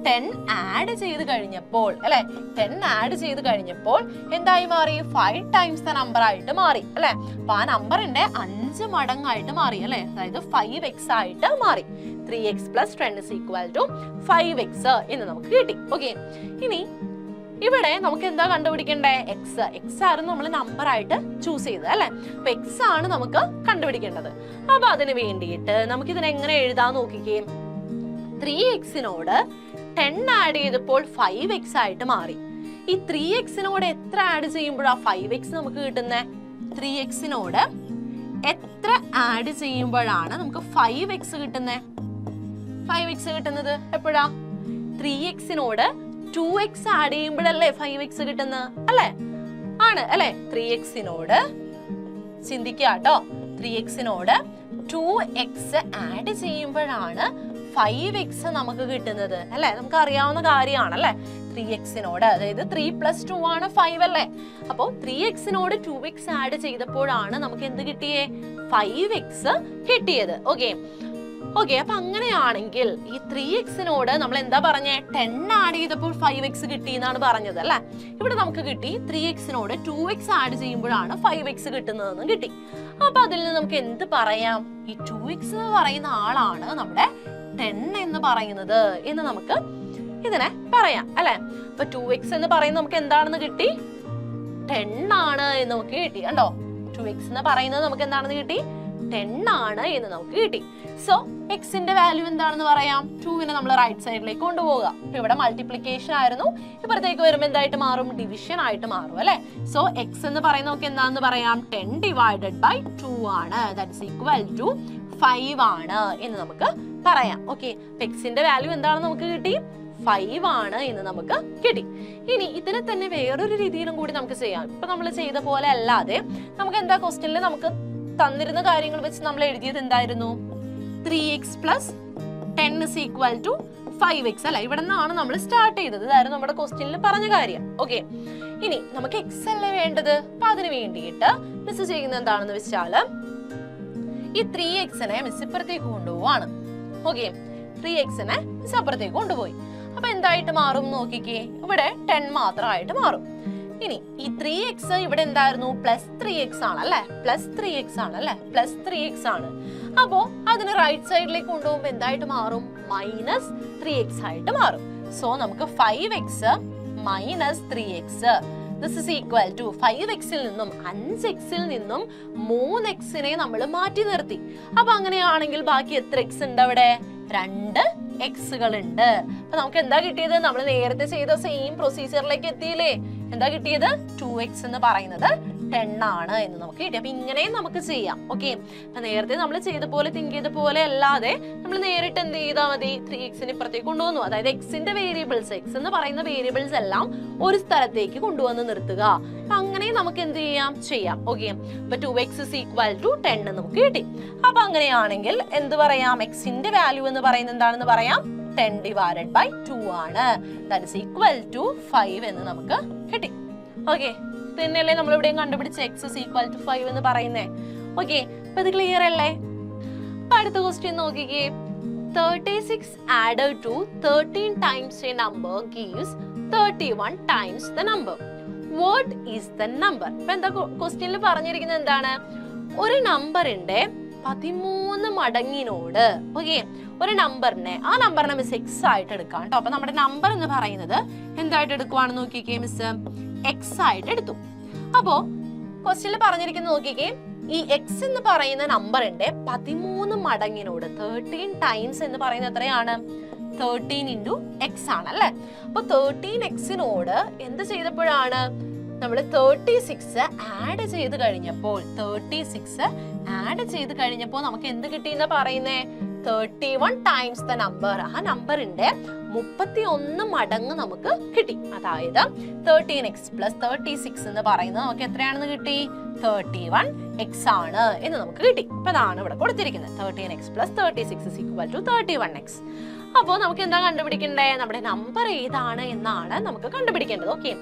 10 ആഡ് ചെയ്ത് കഴിഞ്ഞപ്പോൾ അല്ലെ, 10 ആഡ് ചെയ്ത് കഴിഞ്ഞപ്പോൾ എന്തായി മാറി? 5 ടൈംസ് ദ നമ്പർ ആയിട്ട് മാറി അല്ലെ. അപ്പൊ ആ നമ്പറിന്റെ 5 മടങ്ങായിട്ട് മാറി അല്ലെ, അതായത് 5x ആയിട്ട് മാറി. 3x + 10 = 5x എന്ന് നമുക്ക് കിട്ടി. ഓക്കെ, ഇനി ഇവിടെ നമുക്ക് എന്താ കണ്ടുപിടിക്കേണ്ടേ? എക്സ്. എക്സ് ആയിരുന്നു നമ്മൾ നമ്പർ ആയിട്ട് ചൂസ് ചെയ്തത് അല്ലെ. അപ്പൊ എക്സ് ആണ് നമുക്ക് കണ്ടുപിടിക്കേണ്ടത്. അപ്പൊ അതിന് വേണ്ടിയിട്ട് നമുക്ക് ഇതിനെ എങ്ങനെ എഴുതാൻ നോക്കിക്കേ. 3x-നോട് 10 ആഡ് ചെയ്തപ്പോൾ 5x ആയിട്ട് മാറി. ഈ 3x-നോട് എത്ര ആഡ് ചെയ്യുമ്പോഴാ 5x നമുക്ക് കിട്ടുന്നത്? 3x-നോട് എത്ര ആഡ് ചെയ്യുമ്പോഴാണ് നമുക്ക് 5x കിട്ടുന്നത്? 5x കിട്ടുന്നത് എപ്പോഴാ? 3x-നോട് 2x ആഡ് ചെയ്യുമ്പോഴല്ലേ 5x കിട്ടുന്നത് അല്ലെ? ആണ് അല്ലെ. 3x-നോട് ചിന്തിക്കാട്ടോ, 3x-നോട് 2x ആഡ് ചെയ്യുമ്പോഴാണ് 5x നമുക്ക് കിട്ടുന്നത് അല്ലെ. നമുക്ക് അറിയാവുന്ന കാര്യമാണ് അല്ലെ. 3x-നോട് അതായത് 3 + 2 ആണ് 5 അല്ലേ. അപ്പോ 3x-നോട് 2x ആഡ് ചെയ്തപ്പോഴാണ് നമുക്ക് എന്ത് കിട്ടിയേ? 5x കിട്ടിയത്. ഓക്കെ, ഓക്കെ, അപ്പൊ അങ്ങനെയാണെങ്കിൽ ഈ 3x-നോട് നമ്മൾ എന്താ പറഞ്ഞേ? 10 ആഡ് ചെയ്തപ്പോൾ 5x കിട്ടി എന്നാണ് പറഞ്ഞത് അല്ലെ. ഇവിടെ നമുക്ക് കിട്ടി 3x-നോട് 2x ആഡ് ചെയ്യുമ്പോഴാണ് 5x കിട്ടുന്നതെന്നും കിട്ടി. അപ്പൊ അതിൽ നിന്ന് നമുക്ക് എന്ത് പറയാം? ഈ 2x എന്ന് പറയുന്ന ആളാണ് നമ്മുടെ 10 എന്ന് പറയുന്നത് എന്ന് നമുക്ക് ഇതിനെ പറയാം അല്ലെ. അപ്പൊ 2x എന്ന് പറയുന്നത് നമുക്ക് എന്താണെന്ന് കിട്ടി? 10 ആണ് എന്ന് നമുക്ക് കിട്ടി. കണ്ടോ, 2x എന്ന് പറയുന്നത് നമുക്ക് എന്താണെന്ന് കിട്ടി? 10 ആണ് എന്ന് നമുക്ക് കിട്ടി. സോ എക്സിന്റെ വാല്യൂ എന്താണെന്ന് പറയാം? 2നെ നമ്മൾ റൈറ്റ് സൈഡിലേക്ക് കൊണ്ടുപോകുക. അപ്പൊ ഇവിടെ മൾട്ടിപ്ലിക്കേഷൻ ആയിരുന്നു, ഇപ്പുറത്തേക്ക് വരുമ്പോൾ എന്തായിട്ട് മാറും? ഡിവിഷൻ ആയിട്ട് മാറും അല്ലെ. സോ എക്സ് എന്ന് പറയുന്നത് നമുക്ക് എന്താണെന്ന് പറയാം? 10 / 2 ആണ്. ദാറ്റ് ഈസ് ഈക്വൽ ടു 5 ആണ് എന്ന് നമുക്ക് പറയാം. ഓക്കെ, എക്സിന്റെ വാല്യൂ എന്താണെന്ന് നമുക്ക് കിട്ടി? 5 ആണ് എന്ന് നമുക്ക് കിട്ടി. ഇനി ഇതിനെ തന്നെ വേറൊരു രീതിയിലും കൂടി നമുക്ക് ചെയ്യാം. ഇപ്പൊ നമ്മൾ ചെയ്ത പോലെ അല്ലാതെ നമുക്ക് എന്താ ക്വസ്റ്റ്യനിൽ നമുക്ക് തന്നിരുന്ന കാര്യങ്ങൾ വെച്ച് നമ്മൾ എഴുതിയത് എന്തായിരുന്നു? 3x plus 10 is equal to 5x അല്ല, ഇവിടെ നിന്നാണ് നമ്മൾ സ്റ്റാർട്ട് ചെയ്തത്. ഇതായിരുന്നു നമ്മുടെ ക്വസ്റ്റ്യനിൽ പറഞ്ഞ കാര്യം. ഓക്കെ, ഇനി നമുക്ക് എക്സ് അല്ലേ വേണ്ടത്. അപ്പൊ അതിന് വേണ്ടിയിട്ട് മിസ് ചെയ്യുന്നത് എന്താണെന്ന് വെച്ചാൽ ഈ 3xനെ മിസ് ഇപ്പുറത്തേക്ക് കൊണ്ടുപോവാണ്. ഓക്കെ, 3xനെ മിസ് അപ്പുറത്തേക്ക് കൊണ്ടുപോയി. അപ്പൊ എന്തായിട്ട് മാറും നോക്കിക്കേ, ഇവിടെ 10 മാത്രമായിട്ട് മാറും. ഇനി ഈ 3x ഇവിടെ എന്തായിരുന്നു, +3x ആണ് അല്ലെ, +3x ആണ് അല്ലെ, +3x ആണ്. അപ്പോ അതിന് റൈറ്റ് സൈഡിലേക്ക് കൊണ്ടുപോകുമ്പോ എന്തായിട്ട് മാറും, -3x ആയിട്ട് മാറും. സോ നമുക്ക് 5x - 3x this is equal to 5xൽ നിന്നും 5xൽ നിന്നും 3xനെ നമ്മൾ മാറ്റി നിർത്തി. അപ്പൊ അങ്ങനെയാണെങ്കിൽ ബാക്കി എത്ര x ഉണ്ട് അവിടെ, 2 xകൾ ഉണ്ട്. അപ്പൊ നമുക്ക് എന്താ കിട്ടിയത്, നമ്മൾ നേരത്തെ ചെയ്ത സെയിം പ്രൊസീജിയറിലേക്ക് എത്തിയില്ലേ. എന്താ കിട്ടിയത്, 2x എന്ന് പറയുന്നത് 10 ആണ് എന്ന് നമുക്ക് കിട്ടി. അപ്പൊ ഇങ്ങനെയും നമുക്ക് ചെയ്യാം. ഓക്കെ, അപ്പൊ നേരത്തെ നമ്മൾ ചെയ്ത പോലെ തിങ്ക് ചെയ്ത പോലെ അല്ലാതെ നമ്മൾ നേരിട്ട് എന്ത് ചെയ്താൽ മതി, 3xനെ ഇപ്പുറത്തേക്ക് കൊണ്ടുവന്നു. അതായത് എക്സിന്റെ വേരിയബിൾസ്, എക്സ് എന്ന് പറയുന്ന വേരിയബിൾസ് എല്ലാം ഒരു സ്ഥലത്തേക്ക് കൊണ്ടുവന്ന് നിർത്തുക. അങ്ങനെ നമുക്ക് എന്ത് ചെയ്യാം. ഓക്കെ, അപ്പൊ 2x is equal to 10 നമുക്ക് കിട്ടി. അപ്പൊ അങ്ങനെയാണെങ്കിൽ എന്ത് പറയാം, എക്സിന്റെ വാല്യൂ എന്ന് പറയുന്നത് എന്താണെന്ന് പറയാം, 10 divided by 2 ആണ്. That is equal to 5 എന്ന് നമുക്ക് കിട്ടി. ഓക്കെ, തന്നെയല്ലേ നമ്മൾ ഇവിടെയും കണ്ടുപിടിച്ച x is equal to 5 എന്ന് പറയുന്നേ. ഓക്കെ, അപ്പൊ ഇത് ക്ലിയർ അല്ലേ. അപ്പൊ അടുത്ത ക്വസ്റ്റ്യൻ നോക്കിക്കേ, 36 added to 13 times a number gives 31 times the number. What is the number? അപ്പൊ എന്താ ക്വസ്റ്റ്യനിൽ പറഞ്ഞിരിക്കുന്നത് എന്താണ്, ഒരു നമ്പറിന്റെ 13 മടങ്ങിനോട്, ഓക്കെ, ഒരു നമ്പറിനെ, ആ നമ്പറിനെ മിസ് എക്സ് ആയിട്ട് എടുക്കാം കേട്ടോ. അപ്പൊ നമ്മുടെ നമ്പർ എന്ന് പറയുന്നത് എന്തായിട്ട് എടുക്കുവാണെന്ന് നോക്കിക്കേ, മിസ് എക്സ് ആയിട്ട് എടുത്തു. അപ്പോ ക്വസ്റ്റ്യനിൽ പറഞ്ഞിരിക്കുന്നത് നോക്കിക്കേ, ഈ എക്സ് എന്ന് പറയുന്ന നമ്പറിന്റെ 13 മടങ്ങിനോട് 13 ടൈംസ് എന്ന് പറയുന്നത് എത്രയാണ്, 13 into x ആണ് അല്ലെ. അപ്പൊ 13xനോട് എന്ത് ചെയ്തപ്പോഴാണ് നമ്മൾ 36 ആഡ് ചെയ്ത് കഴിഞ്ഞപ്പോൾ, 36 ആഡ് ചെയ്ത് കഴിഞ്ഞപ്പോൾ നമുക്ക് എന്ത് കിട്ടിയെന്നാ പറയുന്നേ, 31 ടൈംസ് ദ നമ്പർ. ആ നമ്പറിന്റെ 31 മടങ്ങ് നമുക്ക് കിട്ടി. അതായത് 13x plus 36 എന്ന് പറയുന്നത് നമുക്ക് എത്രയാണെന്ന് കിട്ടി, 31x ആണ് എന്ന് നമുക്ക് കിട്ടി. അപ്പൊ അതാണ് ഇവിടെ കൊടുത്തിരിക്കുന്നത്, 13x plus 36 is equal to 31x. അപ്പോ നമുക്ക് എന്താ കണ്ടുപിടിക്കണ്ടേ, നമ്മുടെ നമ്പർ ഏതാണ് എന്നാണ് നമുക്ക് കണ്ടുപിടിക്കേണ്ടത്. ഓക്കെ,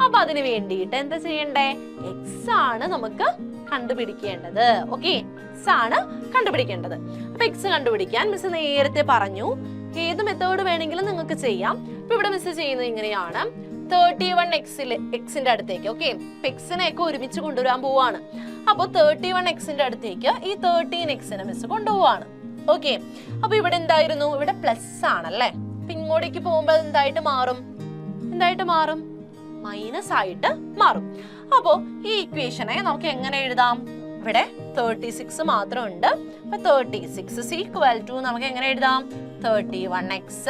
അപ്പൊ അതിന് വേണ്ടിയിട്ട് എന്താ ചെയ്യണ്ടേ, എക്സ് ആണ് നമുക്ക് കണ്ടുപിടിക്കേണ്ടത്. ഓക്കെ, എക്സ് ആണ് കണ്ടുപിടിക്കേണ്ടത്. അപ്പൊ എക്സ് കണ്ടുപിടിക്കാൻ മിസ് നേരത്തെ പറഞ്ഞു, ഏത് മെത്തേഡ് വേണമെങ്കിലും നിങ്ങൾക്ക് ചെയ്യാം. ഇപ്പൊ ഇവിടെ മിസ് ചെയ്യുന്നത് ഇങ്ങനെയാണ്, 31 എക്സിന്റെ അടുത്തേക്ക്, ഓക്കെ, എക്സിനെ ഒക്കെ ഒരുമിച്ച് കൊണ്ടുവരാൻ പോവാണ്. അപ്പൊ 31xന്റെ അടുത്തേക്ക് ഈ 13xനെ മിസ് കൊണ്ടുപോവാണ്. ഓക്കെ, അപ്പൊ ഇവിടെ എന്തായിരുന്നു, ഇവിടെ പ്ലസ് ആണല്ലേ. അപ്പൊ ഇങ്ങോട്ടേക്ക് പോകുമ്പോ എന്തായിട്ട് മാറും, മൈനസ് ആയിട്ട് മാറും. അപ്പോ ഈ ഇക്വേഷനെ നമുക്ക് എങ്ങനെ എഴുതാം, ഇവിടെ 36 മാത്രം ഉണ്ട്. അപ്പൊ 36 is equal to നമുക്ക് എങ്ങനെ എഴുതാം, 31x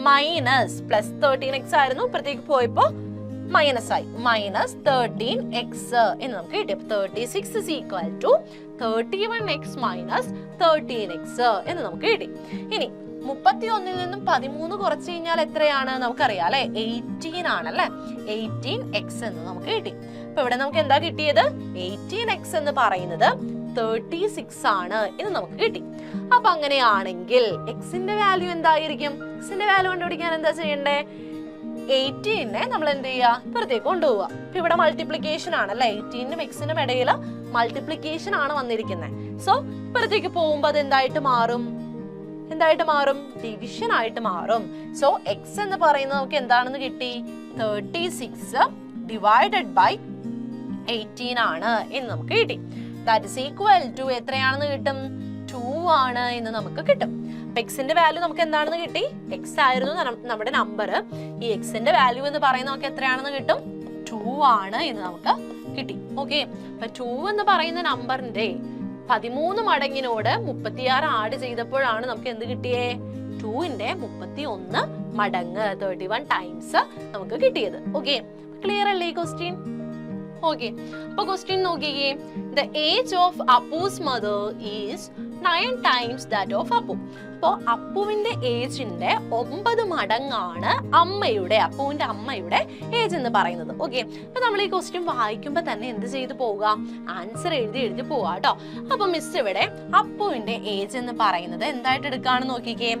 മൈനസ് പ്ലസ് 13x ആയിരുന്നു, ഇപ്പുറത്തേക്ക് പോയപ്പോ മൈനസ് ആയി, മൈനസ് 13x എന്ന് നമുക്ക് കിട്ടി. 36 is equal to 31x minus 13x എന്ന് നമുക്ക് കിട്ടി. ഇനി 31 നിന്നും 13 കുറച്ച് കഴിഞ്ഞാൽ എത്രയാണ് നമുക്കറിയാം അല്ലെ, 18 ആണല്ലേ, 18x എന്ന് നമുക്ക് കിട്ടി. അപ്പൊ ഇവിടെ നമുക്ക് എന്താ കിട്ടിയത്, 18x എന്ന് പറയുന്നത് 36 ആണ് എന്ന് നമുക്ക് കിട്ടി. അപ്പൊ അങ്ങനെയാണെങ്കിൽ എക്സിന്റെ വാല്യൂ എന്തായിരിക്കും, എക്സിന്റെ വാല്യൂ കണ്ടുപിടിക്കാൻ എന്താ ചെയ്യണ്ടേ, 18നെ നമ്മൾ എന്ത് ചെയ്യുക, ഇപ്പുറത്തേക്ക് കൊണ്ടുപോവുക. ഇപ്പൊ ഇവിടെ മൾട്ടിപ്ലിക്കേഷൻ ആണല്ലേ, 18നും എക്സിനും ഇടയിൽ മൾട്ടിപ്ലിക്കേഷൻ ആണ് വന്നിരിക്കുന്നത്. സോ ഇപ്പുറത്തേക്ക് പോകുമ്പോ അത് എന്തായിട്ട് മാറും, ഡിവിഷൻ ആയിട്ട് മാറും. സോ എക്സ് എന്ന് പറയുന്നത് നമുക്ക് എന്താണെന്ന് കിട്ടി, 36 ഡിവൈഡഡ് ബൈ 18 ആണ് എന്ന് നമുക്ക് കിട്ടി. ദാറ്റ് ഇസ് ഈക്വൽ ടു എത്രയാണെന്ന് കിട്ടും, 2 ആണ് എന്ന് നമുക്ക് കിട്ടും. എക്സിന്റെ വാല്യൂ നമുക്ക് എന്താണെന്ന് കിട്ടി, എക്സ് ആയിരുന്നു നമ്മുടെ നമ്പർ. ഈ എക്സിന്റെ വാല്യൂ എന്ന് പറയുന്നത് നമുക്ക് എത്രയാണെന്ന് കിട്ടും, 2 ആണ് എന്ന് നമുക്ക് കിട്ടി. ഓക്കെ, അപ്പൊ 2 എന്ന് പറയുന്ന നമ്പറിന്റെ 13 മടങ്ങിനോട് 36 ആഡ് ചെയ്തപ്പോഴാണ് നമുക്ക് എന്ത് കിട്ടിയേ, 2ന്റെ 31 മടങ്ങ് 31 ടൈംസ് നമുക്ക് കിട്ടിയത്. ഓക്കെ, ക്ലിയർ അല്ലേ ഈ ക്വസ്റ്റ്യൻ? ഓക്കെ, അപ്പൊ ക്വസ്റ്റ്യൻ നോക്കിയേ, the age of Appu's mother is 9 times that of Appu. അപ്പോ അപ്പുവിന്റെ ഏജിന്റെ 9 മടങ്ങാണ് അപ്പുവിന്റെ അമ്മയുടെ ഏജ് എന്ന് പറയുന്നത്. ഓക്കെ, അപ്പൊ നമ്മൾ ഈ ക്വസ്റ്റ്യൻ വായിക്കുമ്പോ തന്നെ എന്ത് ചെയ്ത് പോവുക, ആൻസർ എഴുതി പോവാ കേട്ടോ. അപ്പൊ മിസ് ഇവിടെ അപ്പുവിന്റെ ഏജ് എന്ന് പറയുന്നത് എന്തായിട്ട് എടുക്കാണെന്ന് നോക്കിക്കേ.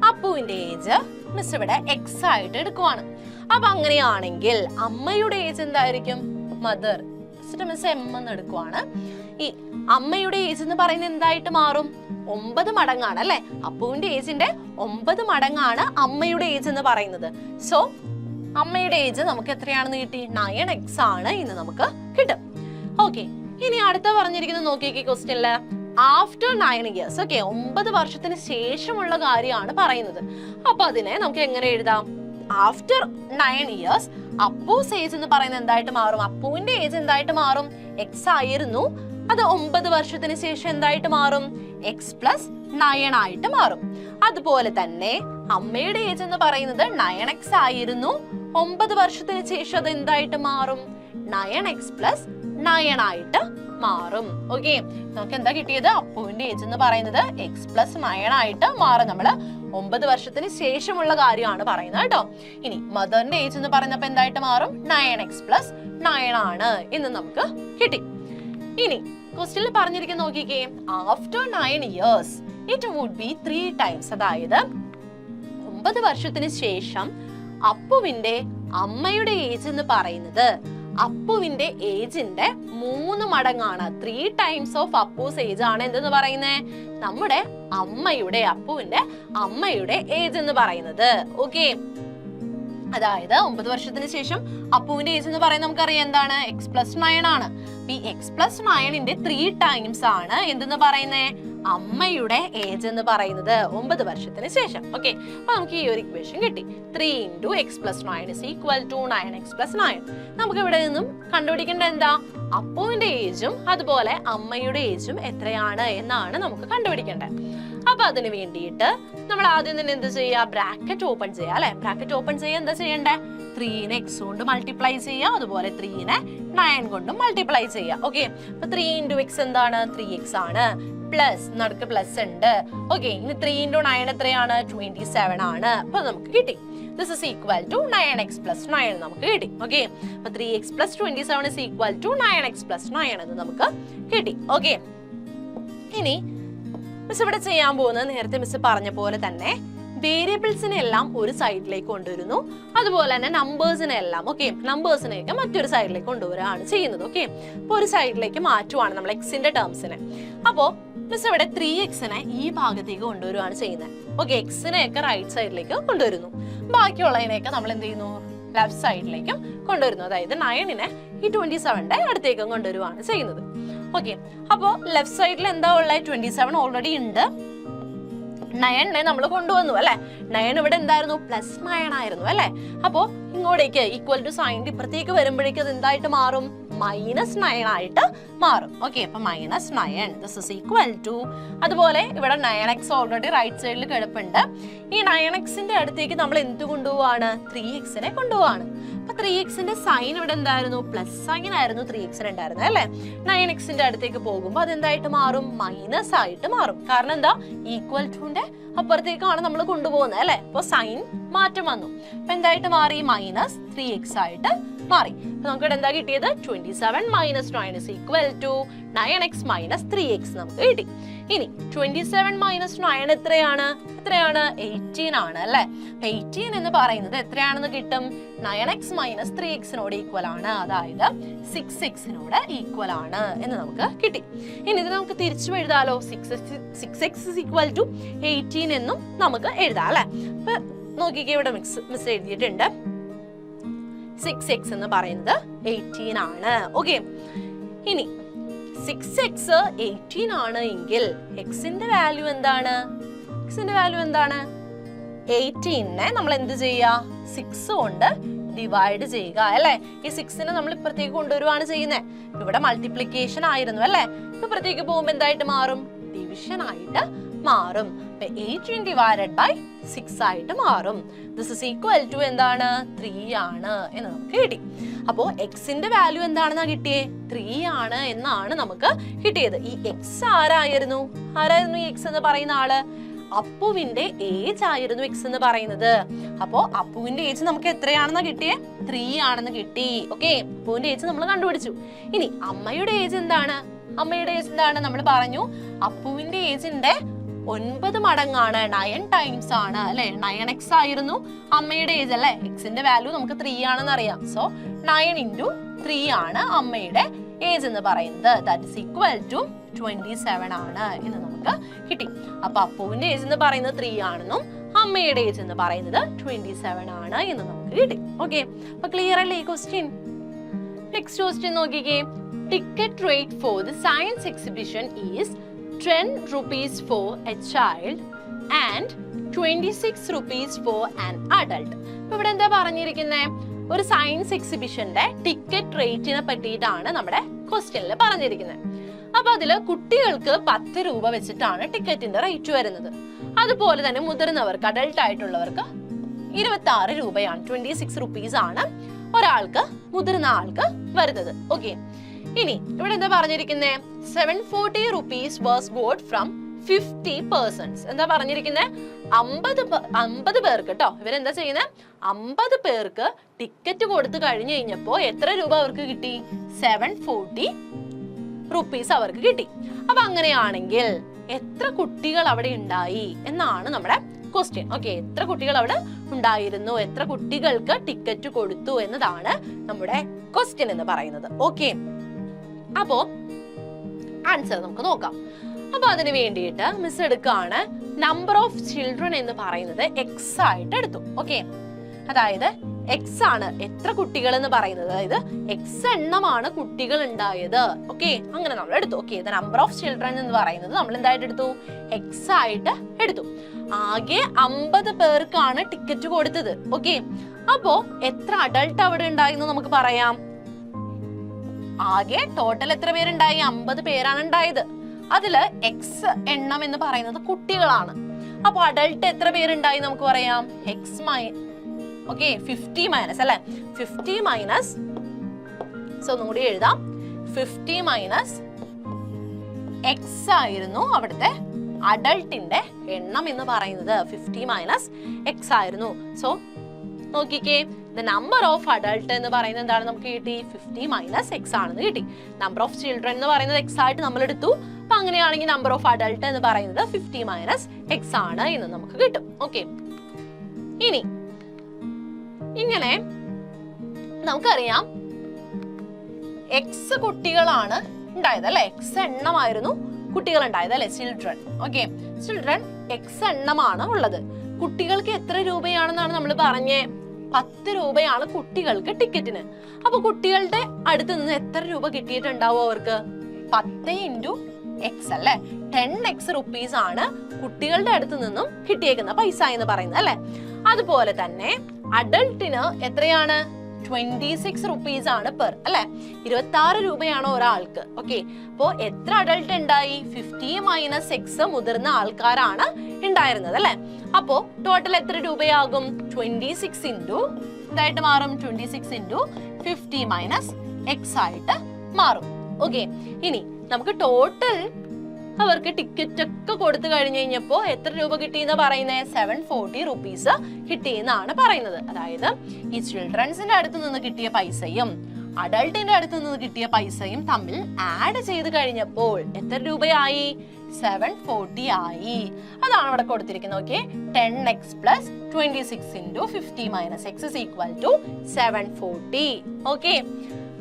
അപ്പുവിന്റെ ഏജ് മിസ് ഇവിടെ എക്സ് ആയിട്ട് എടുക്കുവാണ്. അപ്പൊ അങ്ങനെയാണെങ്കിൽ അമ്മയുടെ ഏജ് എന്തായിരിക്കും? മദർ. മിസ് എം എന്ന് എടുക്കുവാണ്. ഈ അമ്മയുടെ ഏജ് എന്ന് പറയുന്നത് എന്തായിട്ട് മാറും? 9 മടങ്ങാണ് അല്ലെ. അപ്പുവിന്റെ ഏജിന്റെ 9 മടങ്ങാണ് അമ്മയുടെ ഏജ് എന്ന് പറയുന്നത്. സോ അമ്മയുടെ ഏജ് നമുക്ക് എത്രയാണെന്ന് കിട്ടി? 9x ആണ് ഇന്ന് നമുക്ക് കിട്ടും. ഓക്കെ, ഇനി അടുത്ത പറഞ്ഞിരിക്കുന്നത് നോക്കിയേക്ക് ക്വസ്റ്റ്യനില് ആഫ്റ്റർ 9 ഇയേഴ്സ്. ഓക്കെ, 9 വർഷത്തിന് ശേഷമുള്ള കാര്യമാണ് പറയുന്നത്. അപ്പൊ അതിനെ നമുക്ക് എങ്ങനെ എഴുതാം? ആഫ്റ്റർ 9 ഇയേഴ്സ് അപ്പൂസ് ഏജ് എന്ന് പറയുന്നത് എന്തായിട്ട് മാറും? അപ്പുവിന്റെ ഏജ് എന്തായിട്ട് മാറും? എക്സ് ആയിരുന്നു. അത് 9 വർഷത്തിന് ശേഷം എന്തായിട്ട് മാറും? എക്സ് പ്ലസ് 9 ആയിട്ട് മാറും. അതുപോലെ തന്നെ അമ്മയുടെ ഏജ് എന്ന് പറയുന്നത് 9x ആയിരുന്നു. 9 വർഷത്തിന് ശേഷം അത് എന്തായിട്ട് മാറും? 9x പ്ലസ് 9 ആയിട്ട് മാറും. ഓക്കെ, നമുക്ക് എന്താ കിട്ടിയത്? അപ്പുവിന്റെ ഏജ് എന്ന് പറയുന്നത് എക്സ് പ്ലസ് 9 ആയിട്ട് മാറും. നമ്മള് 9 വർഷത്തിന് ശേഷമുള്ള കാര്യമാണ് പറയുന്നത് കേട്ടോ. ഇനി മദറിന്റെ ഏജ് എന്ന് പറയുന്നപ്പോ എന്തായിട്ട് മാറും? 9x പ്ലസ് 9 ആണ് എന്ന് നമുക്ക് കിട്ടി. ഇനി ക്വസ്റ്റ്യനിൽ പറഞ്ഞിരിക്കുന്ന നോക്കിക്കേ, after 9 years it would be 3 times. അതായത് 9 വർഷത്തിന് ശേഷം അപ്പുവിന്റെ അമ്മയുടെ ഏജ് എന്ന് പറയുന്നത് അപ്പുവിന്റെ ഏജിന്റെ 3 മടങ്ങാണ്. 3 ടൈംസ് ഓഫ് അപ്പൂസ് ഏജ് ആണ് എന്തെന്ന് പറയുന്നത്? നമ്മുടെ അപ്പുവിന്റെ അമ്മയുടെ ഏജ് എന്ന് പറയുന്നത്. ഓക്കെ, അതായത് 9 വർഷത്തിന് ശേഷം അപ്പുവിന്റെ ഏജ് എന്ന് പറയുന്നത് നമുക്കറിയാം എന്താണ്? എക്സ് പ്ലസ് 9 ആണ്. ഈ എക്സ് പ്ലസ് 9ന്റെ 3 ടൈംസ് ആണ് എന്തെന്ന് പറയുന്നത്? അമ്മയുടെ ഏജ് എന്ന് പറയുന്നത് 9 വർഷത്തിന് ശേഷം. ഓക്കെ, അപ്പൊ നമുക്ക് ഈ ഒരു ഇക്വേഷൻ കിട്ടി. 3 into x plus 9 is equal to 9x plus 9. നമുക്ക് ഇവിടെ നിന്നും കണ്ടുപിടിക്കേണ്ട എന്താ? അപ്പുവിന്റെ ഏജും അതുപോലെ അമ്മയുടെ ഏജും എത്രയാണ് എന്നാണ് നമുക്ക് കണ്ടുപിടിക്കേണ്ടത്. അപ്പൊ അതിന് വേണ്ടിയിട്ട് നമ്മൾ ആദ്യം തന്നെ എന്ത് ചെയ്യാ? ബ്രാക്കറ്റ് ഓപ്പൺ ചെയ്യാം അല്ലെ. ബ്രാക്കറ്റ് ഓപ്പൺ ചെയ്യാൻ എന്താ ചെയ്യണ്ടേ? 3നെ എക്സ് കൊണ്ട് മൾട്ടിപ്ലൈ ചെയ്യാം, അതുപോലെ 3നെ 9 കൊണ്ടും മൾട്ടിപ്ലൈ ചെയ്യാം. ഓക്കെ, അപ്പൊ 3 into x എന്താണ്? 3x ആണ്. പ്ലസ് നടുക്ക് പ്ലസ് ഉണ്ട്. ഓക്കെ, ഇനി 3 into 9 എത്രയാണ്? 27 ആണ്. അപ്പൊ നമുക്ക് കിട്ടി. This is equal to 9x plus 9 നമുക്ക് കിട്ടി. ഓക്കെ, അപ്പൊ 3x plus 27 is equal to 9x plus 9 എന്ന് നമുക്ക് കിട്ടി. ഓക്കെ, ഇനി മിസ് ഇവിടെ ചെയ്യാൻ പോകുന്നത് നേരത്തെ മിസ് പറഞ്ഞ പോലെ തന്നെ വേരിയബിൾസിനെ എല്ലാം ഒരു സൈഡിലേക്ക് കൊണ്ടുവരുന്നു, അതുപോലെ തന്നെ നമ്പേഴ്സിനെ എല്ലാം നമ്പേഴ്സിനെയൊക്കെ മറ്റൊരു സൈഡിലേക്ക് കൊണ്ടുവരികയാണ് ചെയ്യുന്നത്. ഓക്കെ, അപ്പൊ ഒരു സൈഡിലേക്ക് മാറ്റുവാണ് നമ്മൾ എക്സിന്റെ ടേംസിനെ. അപ്പോ മിസ് ഇവിടെ 3xനെ ഈ ഭാഗത്തേക്ക് കൊണ്ടുവരുവാണ് ചെയ്യുന്നത്. ഓക്കെ, എക്സിനെയൊക്കെ റൈറ്റ് സൈഡിലേക്ക് കൊണ്ടുവരുന്നു, ബാക്കിയുള്ളതിനെയൊക്കെ നമ്മൾ എന്ത് ചെയ്യുന്നു? ലെഫ്റ്റ് സൈഡിലേക്കും കൊണ്ടുവരുന്നു. അതായത് 9നെ ഈ 27ന്റെ അടുത്തേക്കും കൊണ്ടുവരുവാണ് ചെയ്യുന്നത്. ഓക്കെ, അപ്പോ ലെഫ്റ്റ് സൈഡിൽ എന്താ ഉള്ളത്? 27 ഓൾറെഡി ഉണ്ട്. 9നെ നമ്മൾ കൊണ്ടുവന്നു അല്ലെ. 9 ഇവിടെ എന്തായിരുന്നു? പ്ലസ് 9 ആയിരുന്നു അല്ലെ. അപ്പോ ഇങ്ങോട്ടേക്ക് ഈക്വൽ ടു സൈൻ ഇപ്പുറത്തേക്ക് വരുമ്പോഴേക്കും അത് എന്തായിട്ട് മാറും? -9 ആയിട്ട് മാറും. ഓക്കെ, അപ്പൊ -9 ദിസ് ഇസ് ഈക്വൽ ടു, അതുപോലെ ഇവിടെ 9x ഓൾറെഡി റൈറ്റ് സൈഡിൽ കിടപ്പുണ്ട്. ഈ 9xന്റെ അടുത്തേക്ക് നമ്മൾ എന്ത് കൊണ്ടുപോവാണ്? 3xനെ കൊണ്ടുപോവാണ്. അപ്പൊ 3xന്റെ സൈൻ ഇവിടെ എന്തായിരുന്നു? പ്ലസ് സൈൻ ആയിരുന്നു 3xന് ഉണ്ടായിരുന്നത് അല്ലെ. 9xന്റെ അടുത്തേക്ക് പോകുമ്പോൾ അത് എന്തായിട്ട് മാറും? മൈനസ് ആയിട്ട് മാറും. കാരണം എന്താ? ഈക്വൽ ടുന്റെ അപ്പുറത്തേക്കാണ് നമ്മൾ കൊണ്ടുപോകുന്നത് അല്ലെ. അപ്പൊ സൈൻ മാറ്റം വന്നു. അപ്പൊ എന്തായിട്ട് മാറി? -3x ആയിട്ട് മാറി. അപ്പൊ നമുക്ക് എന്താ കിട്ടിയത്? 27 - 9 is equal to 9x - 3x നമുക്ക് കിട്ടി. ഇനി 27 - 9 എത്രയാണ്? 18 ആണ് അല്ലെ. 18 എന്ന് പറയുന്നത് എത്രയാണെന്ന് കിട്ടും? 9x - 3xനോട് ഈക്വൽ ആണ്, അതായത് 6xനോട് ഈക്വൽ ആണ് എന്ന് നമുക്ക് കിട്ടി. ഇനി ഇത് നമുക്ക് തിരിച്ചു എഴുതാലോ. 6x is equal to 18 എന്നും നമുക്ക് എഴുതാം അല്ലെ. അപ്പൊ നോക്കിക്കേ, ഇവിടെ മിസ് എഴുതിയിട്ടുണ്ട് 6x എന്ന് പറയുന്നത് 18 ആണ്. ഓക്കെ, ഇനി 6x 18 ആണ് എങ്കിൽ എക്സിന്റെ വാല്യൂ എന്താണ്? 18നെ നമ്മൾ എന്ത് ചെയ്യുക? 6 കൊണ്ട് ഡിവൈഡ് ചെയ്യുക അല്ലെ. ഈ 6നെ നമ്മൾ ഇപ്പുറത്തേക്ക് കൊണ്ടുവരുവാണ് ചെയ്യുന്നത്. ഇവിടെ മൾട്ടിപ്ലിക്കേഷൻ ആയിരുന്നു അല്ലെ. ഇപ്പുറത്തേക്ക് പോകുമ്പോൾ എന്തായിട്ട് മാറും? ഡിവിഷൻ ആയിട്ട് മാറും. 18 ഡിവൈഡഡ് ബൈ 6 ആയിട്ട് മാറും. ദിസ് ഇസ് ഈക്വൽ ടു എന്താണ്? 3 ആണ് എന്ന് നമുക്ക് കിട്ടി. അപ്പോ എക്സിന്റെ വാല്യൂ എന്താണെന്നാ കിട്ടിയേ? 3 ആണ് എന്നാണ് നമുക്ക് കിട്ടിയത്. ഈ എക്സ് ആരായിരുന്നു ഈ എക്സ് എന്ന് പറയുന്ന ആള്? അപ്പുവിന്റെ ഏജ് ആയിരുന്നു എക്സ് എന്ന് പറയുന്നത്. അപ്പോ അപ്പുവിന്റെ ഏജ് നമുക്ക് എത്രയാണെന്ന് കിട്ടിയേ? 3 ആണെന്ന് കിട്ടി. ഓക്കെ, അപ്പുവിന്റെ ഏജ് നമ്മൾ കണ്ടുപിടിച്ചു. ഇനി അമ്മയുടെ ഏജ് എന്താണ്? നമ്മൾ പറഞ്ഞു അപ്പുവിന്റെ ഏജിന്റെ 9 മടങ്ങാണ്, 9 ടൈംസ് ആണ് അല്ലെ. 9x ആയിരുന്നു അമ്മയുടെ ഏജ് അല്ലെ. എക്സിന്റെ വാല്യൂ നമുക്ക് 3 ആണെന്ന് അറിയാം. സോ 9 × 3 ആണ് അമ്മയുടെ ഏജ് എന്ന് പറയുന്നത്. ദാറ്റ് ഇസ് ഈക്വൽ ടു 27 ആണ് എന്ന് നമുക്ക് കിട്ടി. അപ്പൊ അപ്പുവിന്റെ ഏജ് എന്ന് പറയുന്നത് 3 ആണെന്നും അമ്മയുടെ ഏജ് എന്ന് പറയുന്നത് 27 ആണ് എന്ന് നമുക്ക് കിട്ടി. ഓക്കെ, അപ്പൊ ക്ലിയർ അല്ലേ ഈ ക്വസ്റ്റ്യൻ? നെക്സ്റ്റ് ക്വസ്റ്റ്യൻ നോക്കിക്കേ. Ticket rate for the science exhibition is 10 rupees for a child and 26 rupees for an adult. ഇപ്പൊ ഇവിടെ എന്താ പറഞ്ഞിരിക്കുന്നത്? ഒരു സയൻസ് എക്സിബിഷന്റെ ടിക്കറ്റ് റേറ്റിനെ പറ്റിയിട്ടാണ് നമ്മുടെ ക്വസ്റ്റ്യനിൽ പറഞ്ഞിരിക്കുന്നത്. അപ്പൊ അതില് കുട്ടികൾക്ക് 10 രൂപ വെച്ചിട്ടാണ് ടിക്കറ്റിന്റെ റേറ്റ് വരുന്നത്. അതുപോലെ തന്നെ മുതിർന്നവർക്ക്, അഡൾട്ട് ആയിട്ടുള്ളവർക്ക് 26 രൂപയാണ്, 26 റുപ്പീസ് ആണ് ഒരാൾക്ക്, മുതിർന്ന ആൾക്ക് വരുന്നത്. ഓക്കെ, ഇനി ഇവിടെ എന്താ പറഞ്ഞിരിക്കുന്നത്? 740 rupees was bought from 50 persons. എന്താ പറഞ്ഞിരിക്കുന്നത്? 50 പേർക്ക് കേട്ടോ. ഇവരെന്താ ചെയ്യുന്നത്? 50 പേർക്ക് ടിക്കറ്റ് കൊടുത്തു കഴിഞ്ഞു കഴിഞ്ഞപ്പോ എത്ര രൂപ അവർക്ക് കിട്ടി? 740 rupees അവർക്ക് കിട്ടി. അപ്പൊ അങ്ങനെയാണെങ്കിൽ എത്ര കുട്ടികൾ അവിടെ ഉണ്ടായി എന്നാണ് നമ്മുടെ ക്വസ്റ്റ്യൻ. ഓക്കെ, എത്ര കുട്ടികൾ അവിടെ ഉണ്ടായിരുന്നു, എത്ര കുട്ടികൾക്ക് ടിക്കറ്റ് കൊടുത്തു എന്നതാണ് നമ്മുടെ ക്വസ്റ്റ്യൻ എന്ന് പറയുന്നത്. ഓക്കെ, അപ്പോ ആൻസർ നമുക്ക് നോക്കാം. അപ്പൊ അതിന് വേണ്ടിയിട്ട് മിസ് എടുക്കാണ് നമ്പർ ഓഫ് ചിൽഡ്രൻ എന്ന് പറയുന്നത് എക്സ് ആയിട്ട് എടുത്തു. ഓക്കെ, അതായത് എക്സ് ആണ് എത്ര കുട്ടികൾ എന്ന് പറയുന്നത്, അതായത് എക്സ് എണ്ണമാണ് കുട്ടികൾ ഉണ്ടായത്. ഓക്കെ, അങ്ങനെ നമ്മൾ എടുത്തു. ഓക്കെ, നമ്പർ ഓഫ് ചിൽഡ്രൻ എന്ന് പറയുന്നത് നമ്മൾ എന്തായിട്ട് എടുത്തു? എക്സ് ആയിട്ട് എടുത്തു. ആകെ 50 പേർക്കാണ് ടിക്കറ്റ് കൊടുത്തത്. ഓക്കെ, അപ്പോ എത്ര അഡൾട്ട് അവിടെ ഉണ്ടായെന്ന് നമുക്ക് പറയാം. ആകെ ടോട്ടൽ എത്ര പേരുണ്ടായി? 50 പേരാണ് ഉണ്ടായത്. അതില് എക്സ് എണ്ണം എന്ന് പറയുന്നത് കുട്ടികളാണ്. അപ്പൊ അഡൾട്ട് എത്ര പേരുണ്ടായി നമുക്ക് പറയാം? എക്സ് 50 മൈനസ് അല്ലെ, 50 മൈനസ്, സോ ഒന്നുകൂടി എഴുതാം, 50 മൈനസ് എക്സ് ആയിരുന്നു അവിടുത്തെ അഡൾട്ടിന്റെ എണ്ണം എന്ന് പറയുന്നത്. 50 മൈനസ് എക്സ് ആയിരുന്നു. സോ നോക്കിക്കേ, ദ നമ്പർ ഓഫ് അഡൾട്ട് എന്ന് പറയുന്നത് എന്താണ് നമുക്ക് കിട്ടി? 50 മൈനസ് എക്സ് ആണെന്ന് കിട്ടി. നമ്പർ ഓഫ് ചിൽഡ്രൻ എന്ന് പറയുന്നത് എക്സ് ആയിട്ട് നമ്മൾ എടുത്തു. അപ്പൊ അങ്ങനെയാണെങ്കിൽ നമ്പർ ഓഫ് അഡൾട്ട് എന്ന് പറയുന്നത് 50 മൈനസ് എക്സ് ആണ് എന്ന് നമുക്ക് കിട്ടും. ഓക്കെ, ഇനി ഇങ്ങനെ നമുക്കറിയാം എക്സ് കുട്ടികളാണ് ഉണ്ടായത് അല്ലെ, എക്സ് എണ്ണമായിരുന്നു കുട്ടികൾ ഉണ്ടായത് അല്ലെ, ചിൽഡ്രൻ. ഓക്കെ, ചിൽഡ്രൻ എക്സ് എണ്ണമാണ് ഉള്ളത്. കുട്ടികൾക്ക് എത്ര രൂപയാണെന്നാണ് നമ്മൾ പറഞ്ഞേ? 10 രൂപയാണ് കുട്ടികൾക്ക് ടിക്കറ്റിന്. അപ്പൊ കുട്ടികളുടെ അടുത്ത് നിന്ന് എത്ര രൂപ കിട്ടിയിട്ടുണ്ടാവും അവർക്ക്? 10 × x അല്ലെ, 10x റുപ്പീസ് ആണ് കുട്ടികളുടെ അടുത്ത് നിന്നും കിട്ടിയേക്കുന്ന പൈസ എന്ന് പറയുന്നത് അല്ലെ. അതുപോലെ തന്നെ അഡൾട്ടിന് എത്രയാണ്? 26 റുപ്പീസ് ആണ് പെർ അല്ലെ, 26 രൂപയാണ് ഒരാൾക്ക്. ഓക്കെ, അപ്പോ എത്ര അഡൾട്ട് ഉണ്ടായി? 50 മൈനസ് എക്സ് മുതിർന്ന ആൾക്കാരാണ് ഉണ്ടായിരുന്നത് അല്ലെ. അപ്പോ ടോട്ടൽ എത്ര രൂപയാകും? 26 ഇതായിട്ട് മാറും, 26 × 50 മൈനസ് എക്സ് ആയിട്ട് മാറും. ഓക്കെ, ഇനി നമുക്ക് ടോട്ടൽ അവർക്ക് ടിക്കറ്റ് ഒക്കെ കൊടുത്തു കഴിഞ്ഞു കഴിഞ്ഞപ്പോ എത്ര രൂപ കിട്ടിയെന്ന് പറയുന്നത്? 740 റുപ്പീസ് കിട്ടിയെന്നാണ് പറയുന്നത്. അതായത് ഈ ചിൽഡ്രൻസിന്റെ അടുത്ത് നിന്ന് കിട്ടിയ പൈസയും അഡൾട്ടിന്റെ അടുത്ത് നിന്ന് കിട്ടിയ പൈസയും തമ്മിൽ ആഡ് ചെയ്ത് കഴിഞ്ഞപ്പോൾ എത്ര രൂപയായി? 740 ആയി. അതാണ് ഇവിടെ കൊടുത്തിരിക്കുന്നത്. Okay, 10x + 26 × 50 - x = 740. ഓക്കെ,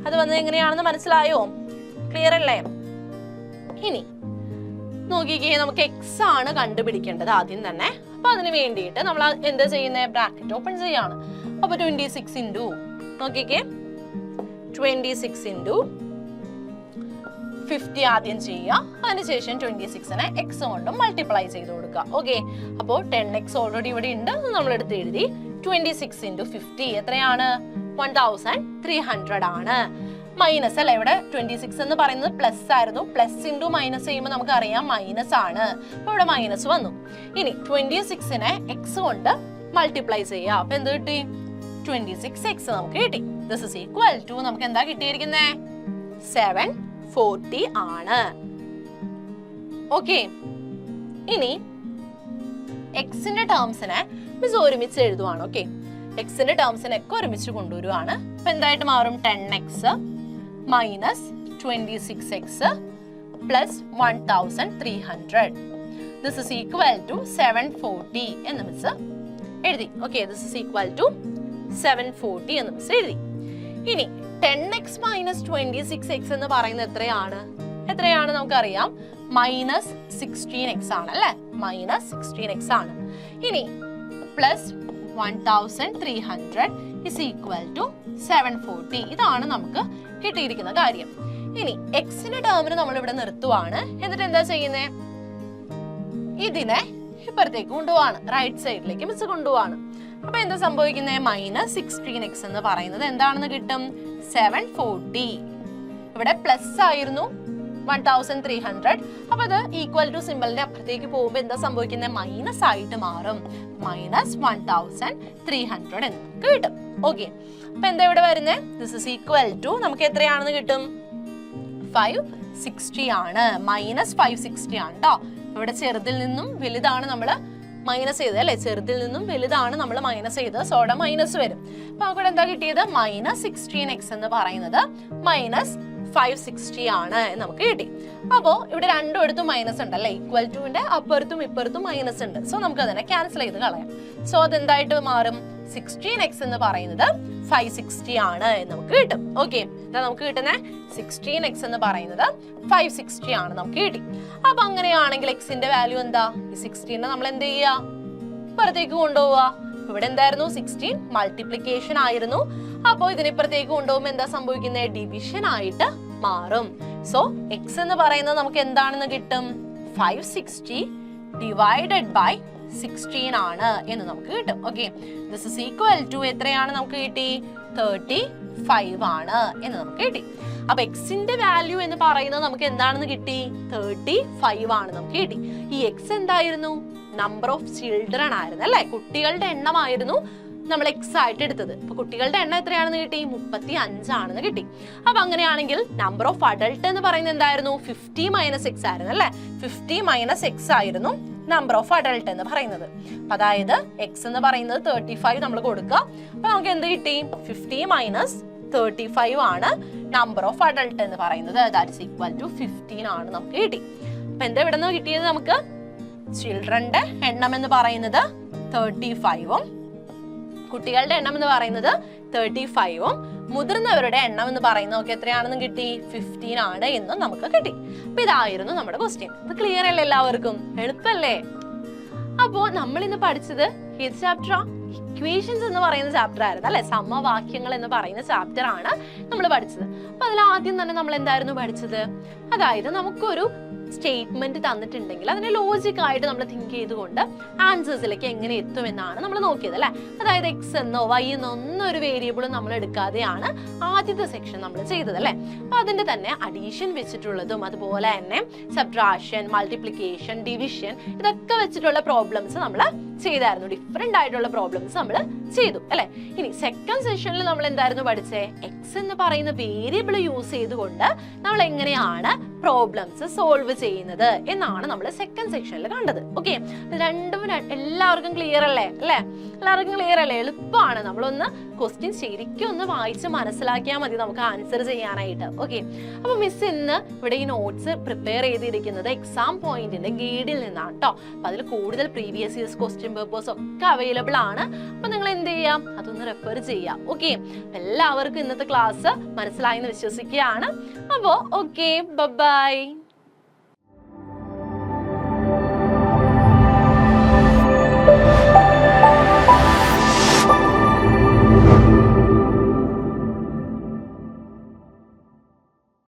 അത് വന്നത് എങ്ങനെയാണെന്ന് മനസ്സിലായോ? ക്ലിയർ അല്ലേ? ഇനി നോക്കിക്കേ, നമുക്ക് എക്സ് ആണ് കണ്ടുപിടിക്കേണ്ടത് ആദ്യം തന്നെ. അപ്പൊ അതിന് വേണ്ടിയിട്ട് നമ്മൾ എന്താ ചെയ്യുന്നത്? ബ്രാക്കറ്റ് ഓപ്പൺ ചെയ്യാണ്. അപ്പൊ 26 നോക്കിക്കേ, 26 × 50 ആദ്യം ചെയ്യുക. അതിനുശേഷം 26നെ എക്സ് കൊണ്ടും മൾട്ടിപ്ലൈ ചെയ്ത് കൊടുക്കുക. ഓക്കെ, അപ്പോൾ 10x ഓൾറെഡി ഇവിടെ ഉണ്ട്, നമ്മൾ എടുത്ത് എഴുതി. 26 × 50 എത്രയാണ്? 1300 ആണ്. മൈനസ് അല്ലെ, ഇവിടെ 26 എന്ന് പറയുന്നത് പ്ലസ് ആയിരുന്നു, പ്ലസ് ഇൻറ്റു മൈനസ് ചെയ്യുമ്പോൾ നമുക്ക് അറിയാം മൈനസ് ആണ്, അപ്പൊ ഇവിടെ മൈനസ് വന്നു. ഇനി 26നെ എക്സ് കൊണ്ട് മൾട്ടിപ്ലൈ ചെയ്യാം, അപ്പൊ എന്ത് കിട്ടി? 26x നമുക്ക് കിട്ടി. ദിസ് ഇസ് ഈക്വൽ ടു നമുക്ക് എന്താ കിട്ടിയിരിക്കുന്നേ? 740 ആണ്. ഓക്കെ, ഇനി എക്സിന്റെ ടേംസിനെ മിസ് ഒരുമിച്ച് എഴുതുവാണ്. ഓക്കെ, എക്സിന്റെ ടേംസിനെ ഒക്കെ ഒരുമിച്ച് കൊണ്ടുവരുവാണ്. അപ്പൊ എന്തായിട്ട് മാറും? 10x മൈനസ് 26x പ്ലസ് 1300. ദിസ് ഇസ് ഈക്വൽ ടു 740 എന്ന് മിസ് എഴുതി. Okay, this is equal to 740 എന്ന് മിസ് എഴുതി. ഇനി 10x മൈനസ് 26x എന്ന് പറയുന്നത് എത്രയാണ് നമുക്കറിയാം, മൈനസ് 16x ആണ് അല്ലെ, മൈനസ് 16x ആണ്. ഇനി പ്ലസ് 1300 ഇസ് ഈക്വൽ ടു 740. ഇതാണ് നമുക്ക് കിട്ടിയിരിക്കുന്ന കാര്യം. ഇനി എക്സിന്റെ ടേമിന് നമ്മൾ ഇവിടെ നിർത്തുവാണ്. എന്നിട്ട് എന്താ ചെയ്യുന്നേ? ഇതിനെ ഇപ്പുറത്തേക്ക് കൊണ്ടുപോവാണ്, റൈറ്റ് സൈഡിലേക്ക് മിസ് കൊണ്ടുപോവാണ്. അപ്പൊ എന്താ സംഭവിക്കുന്നത്? മൈനസ് 16x എന്ന് പറയുന്നത് എന്താണെന്ന് കിട്ടും? 740. ഇവിടെ പ്ലസ് ആയിരുന്നു 1300, അപ്പൊ അത് ഈക്വൽ ടു സിമ്പിളിന്റെ അപ്പുറത്തേക്ക് പോകുമ്പോൾ എന്താ സംഭവിക്കുന്നത്? മൈനസ് ആയിട്ട് മാറും, മൈനസ് 1300 എന്ന് കിട്ടും. ഓക്കെ, അപ്പൊ എന്താ ഇവിടെ വരുന്നത്? ദിസ് ഇസ് ഈക്വൽ ടു നമുക്ക് എത്രയാണെന്ന് കിട്ടും? 560 ആണ്, മൈനസ് 560 ആണ് കേട്ടോ. ഇവിടെ ചെറുതിൽ നിന്നും വലുതാണ് നമ്മൾ മൈനസ് ചെയ്തത് അല്ലെ, ചെറുതിൽ നിന്നും വലുതാണ് നമ്മൾ മൈനസ് ചെയ്തത്, സോ അവിടെ മൈനസ് വരും. അപ്പൊ നമുക്ക് എന്താ കിട്ടിയത്? മൈനസ് 16x എന്ന് പറയുന്നത് മൈനസ് 560 ആണ് നമുക്ക് കിട്ടി. അപ്പോ ഇവിടെ രണ്ടും എടുത്തും മൈനസ് ഉണ്ട് അല്ലെ, ഈക്വൽ ടുവിന്റെ അപ്പുറത്തും ഇപ്പുറത്തും മൈനസ് ഉണ്ട്, സോ നമുക്ക് അതിനെ ക്യാൻസൽ ചെയ്ത് കളയാം. സോ അതെന്തായിട്ട് മാറും? 16x എന്ന് പറയുന്നത് 560 ആണ് നമുക്ക് കിട്ടും. ഓക്കെ, നമുക്ക് കിട്ടുന്ന 16x എന്ന് പറയുന്നത് 560 ആണ് നമുക്ക് കിട്ടി. അപ്പൊ അങ്ങനെയാണെങ്കിൽ എക്സിന്റെ വാല്യൂ എന്താ? ഈ 16 നമ്മൾ എന്ത് ചെയ്യാ? പുറത്തേക്ക് കൊണ്ടുപോവാ. ഇവിടെ എന്തായിരുന്നു? 16 മൾട്ടിപ്ലിക്കേഷൻ ആയിരുന്നു. അപ്പോ ഇതിനിപ്പുറത്തേക്ക് കൊണ്ടുപോകുമ്പോൾ എന്താ സംഭവിക്കുന്നത്? ഡിവിഷൻ ആയിട്ട് മാറും. സോ എക്സ് എന്ന് പറയുന്നത് നമുക്ക് എന്താണെന്ന് കിട്ടും? 560 ഡിവൈഡഡ് ബൈ 16 ആണ് എന്ന് നമുക്ക് കിട്ടും. Okay, this is equal to എത്രയാണ് നമുക്ക് കിട്ടി? 35 ആണ് എന്ന് നമുക്ക് കിട്ടി. അപ്പൊ എക്സിന്റെ വാല്യൂ എന്ന് പറയുന്നത് നമുക്ക് എന്താണെന്ന് കിട്ടി? 35 ആണ് നമുക്ക് കിട്ടി. ഈ എക്സ് എന്തായിരുന്നു? നമ്പർ ഓഫ് ചിൽഡ്രൻ ആയിരുന്നു അല്ലെ, കുട്ടികളുടെ എണ്ണമായിരുന്നു നമ്മൾ എക്സ് ആയിട്ട് എടുത്തത്. അപ്പൊ കുട്ടികളുടെ എണ്ണം എത്രയാണെന്ന് കിട്ടി? 35 ആണെന്ന് കിട്ടി. അപ്പൊ അങ്ങനെയാണെങ്കിൽ നമ്പർ ഓഫ് അഡൾട്ട് എന്ന് പറയുന്നത് എന്തായിരുന്നു? 50 മൈനസ് എക്സ് ആയിരുന്നു അല്ലെ, 50 മൈനസ് എക്സ് ആയിരുന്നു നമ്പർ ഓഫ് അഡൾട്ട് എന്ന് പറയുന്നത്. അതായത് എക്സ് എന്ന് പറയുന്നത് 35 നമ്മൾ കൊടുക്കുക. അപ്പൊ നമുക്ക് എന്ത് കിട്ടി? 50 മൈനസ് 35 ആണ് നമ്പർ ഓഫ് അഡൾട്ട് എന്ന് പറയുന്നത്. ദാറ്റ്സ് ഈക്വൽ ടു 15 ആണ് നമുക്ക് കിട്ടി. അപ്പൊ എന്താ ഇവിടെ നിന്ന് കിട്ടിയത്? നമുക്ക് ചിൽഡ്രന്റെ എണ്ണം എന്ന് പറയുന്നത് 35ഉം കുട്ടികളുടെ എണ്ണം എന്ന് പറയുന്നത് 35ഉം മുതിർന്നവരുടെ എണ്ണം എന്ന് പറയുന്നത് നമുക്ക് എത്രയാണെന്ന് കിട്ടി? 15 ആണ് എന്നും നമുക്ക് കിട്ടി. അപ്പൊ ഇതായിരുന്നു നമ്മുടെ ക്വസ്റ്റ്യൻ. ഇത് ക്ലിയർ അല്ലേ എല്ലാവർക്കും? എളുപ്പല്ലേ? അപ്പോ നമ്മൾ ഇന്ന് പഠിച്ചത് ഏത് ചാപ്റ്ററാ? ഇക്വേഷൻസ് എന്ന് പറയുന്ന ചാപ്റ്റർ ആയിരുന്നു അല്ലെ, സമവാക്യങ്ങൾ എന്ന് പറയുന്ന ചാപ്റ്റർ ആണ് നമ്മൾ പഠിച്ചത്. അപ്പൊ അതിൽ ആദ്യം തന്നെ നമ്മൾ എന്തായിരുന്നു പഠിച്ചത്? അതായത് നമുക്കൊരു സ്റ്റേറ്റ്മെന്റ് തന്നിട്ടുണ്ടെങ്കിൽ അതിനെ ലോജിക് ആയിട്ട് നമ്മൾ തിങ്ക് ചെയ്തുകൊണ്ട് ആൻസേഴ്സിലേക്ക് എങ്ങനെ എത്തുമെന്നാണ് നമ്മൾ നോക്കിയത് അല്ലെ. അതായത് എക്സ് എന്നോ വൈ എന്നോ ഒന്നും ഒരു വേരിയബിളും നമ്മൾ എടുക്കാതെയാണ് ആദ്യത്തെ സെക്ഷൻ നമ്മൾ ചെയ്തത് അല്ലെ. അപ്പൊ അതിന്റെ തന്നെ അഡീഷൻ വെച്ചിട്ടുള്ളതും അതുപോലെ തന്നെ സബ്ട്രാക്ഷൻ, മൾട്ടിപ്ലിക്കേഷൻ, ഡിവിഷൻ ഇതൊക്കെ വെച്ചിട്ടുള്ള പ്രോബ്ലംസ് നമ്മൾ ചെയ്തായിരുന്നു. ഡിഫറെന്റ് ആയിട്ടുള്ള പ്രോബ്ലംസ് നമ്മൾ ചെയ്തു അല്ലെ. ഇനി സെക്കൻഡ് സെഷനിൽ നമ്മൾ എന്തായിരുന്നു പഠിച്ചേ? എക്സ് എന്ന് പറയുന്ന വേരിയബിൾ യൂസ് ചെയ്തുകൊണ്ട് നമ്മൾ എങ്ങനെയാണ് പ്രോബ്ലംസ് സോൾവ് ചെയ്യുന്നത് എന്നാണ് നമ്മൾ സെക്കൻഡ് സെക്ഷനിൽ കണ്ടത്. ഓക്കെ, രണ്ടും എല്ലാവർക്കും ക്ലിയർ അല്ലേ? എല്ലാവർക്കും ക്ലിയർ അല്ലേ? എളുപ്പമാണ്. നമ്മളൊന്ന് ക്വസ്റ്റ്യൻ ശരിക്കും ഒന്ന് വായിച്ച് മനസ്സിലാക്കിയാൽ മതി നമുക്ക് ആൻസർ ചെയ്യാനായിട്ട്. ഓക്കെ, അപ്പൊ മിസ് ഇന്ന് ഇവിടെ ഈ നോട്ട്സ് പ്രിപ്പയർ ചെയ്തിരിക്കുന്നത് എക്സാം പോയിന്റിന്റെ ഗൈഡിൽ നിന്നാണ് കേട്ടോ. അപ്പൊ അതിൽ കൂടുതൽ പ്രീവിയസ് ഇയേഴ്സ് ക്വസ്റ്റ്യൻ പേപ്പേഴ്സ് ഒക്കെ അവൈലബിൾ ആണ്. അപ്പൊ നിങ്ങൾ എന്ത് ചെയ്യാം? അതൊന്ന് റെഫർ ചെയ്യാം. ഓക്കെ, എല്ലാവർക്കും ഇന്നത്തെ ക്ലാസ് മനസ്സിലായെന്ന് വിശ്വസിക്കുകയാണ്. അപ്പോ ഓക്കെ, ബൈ.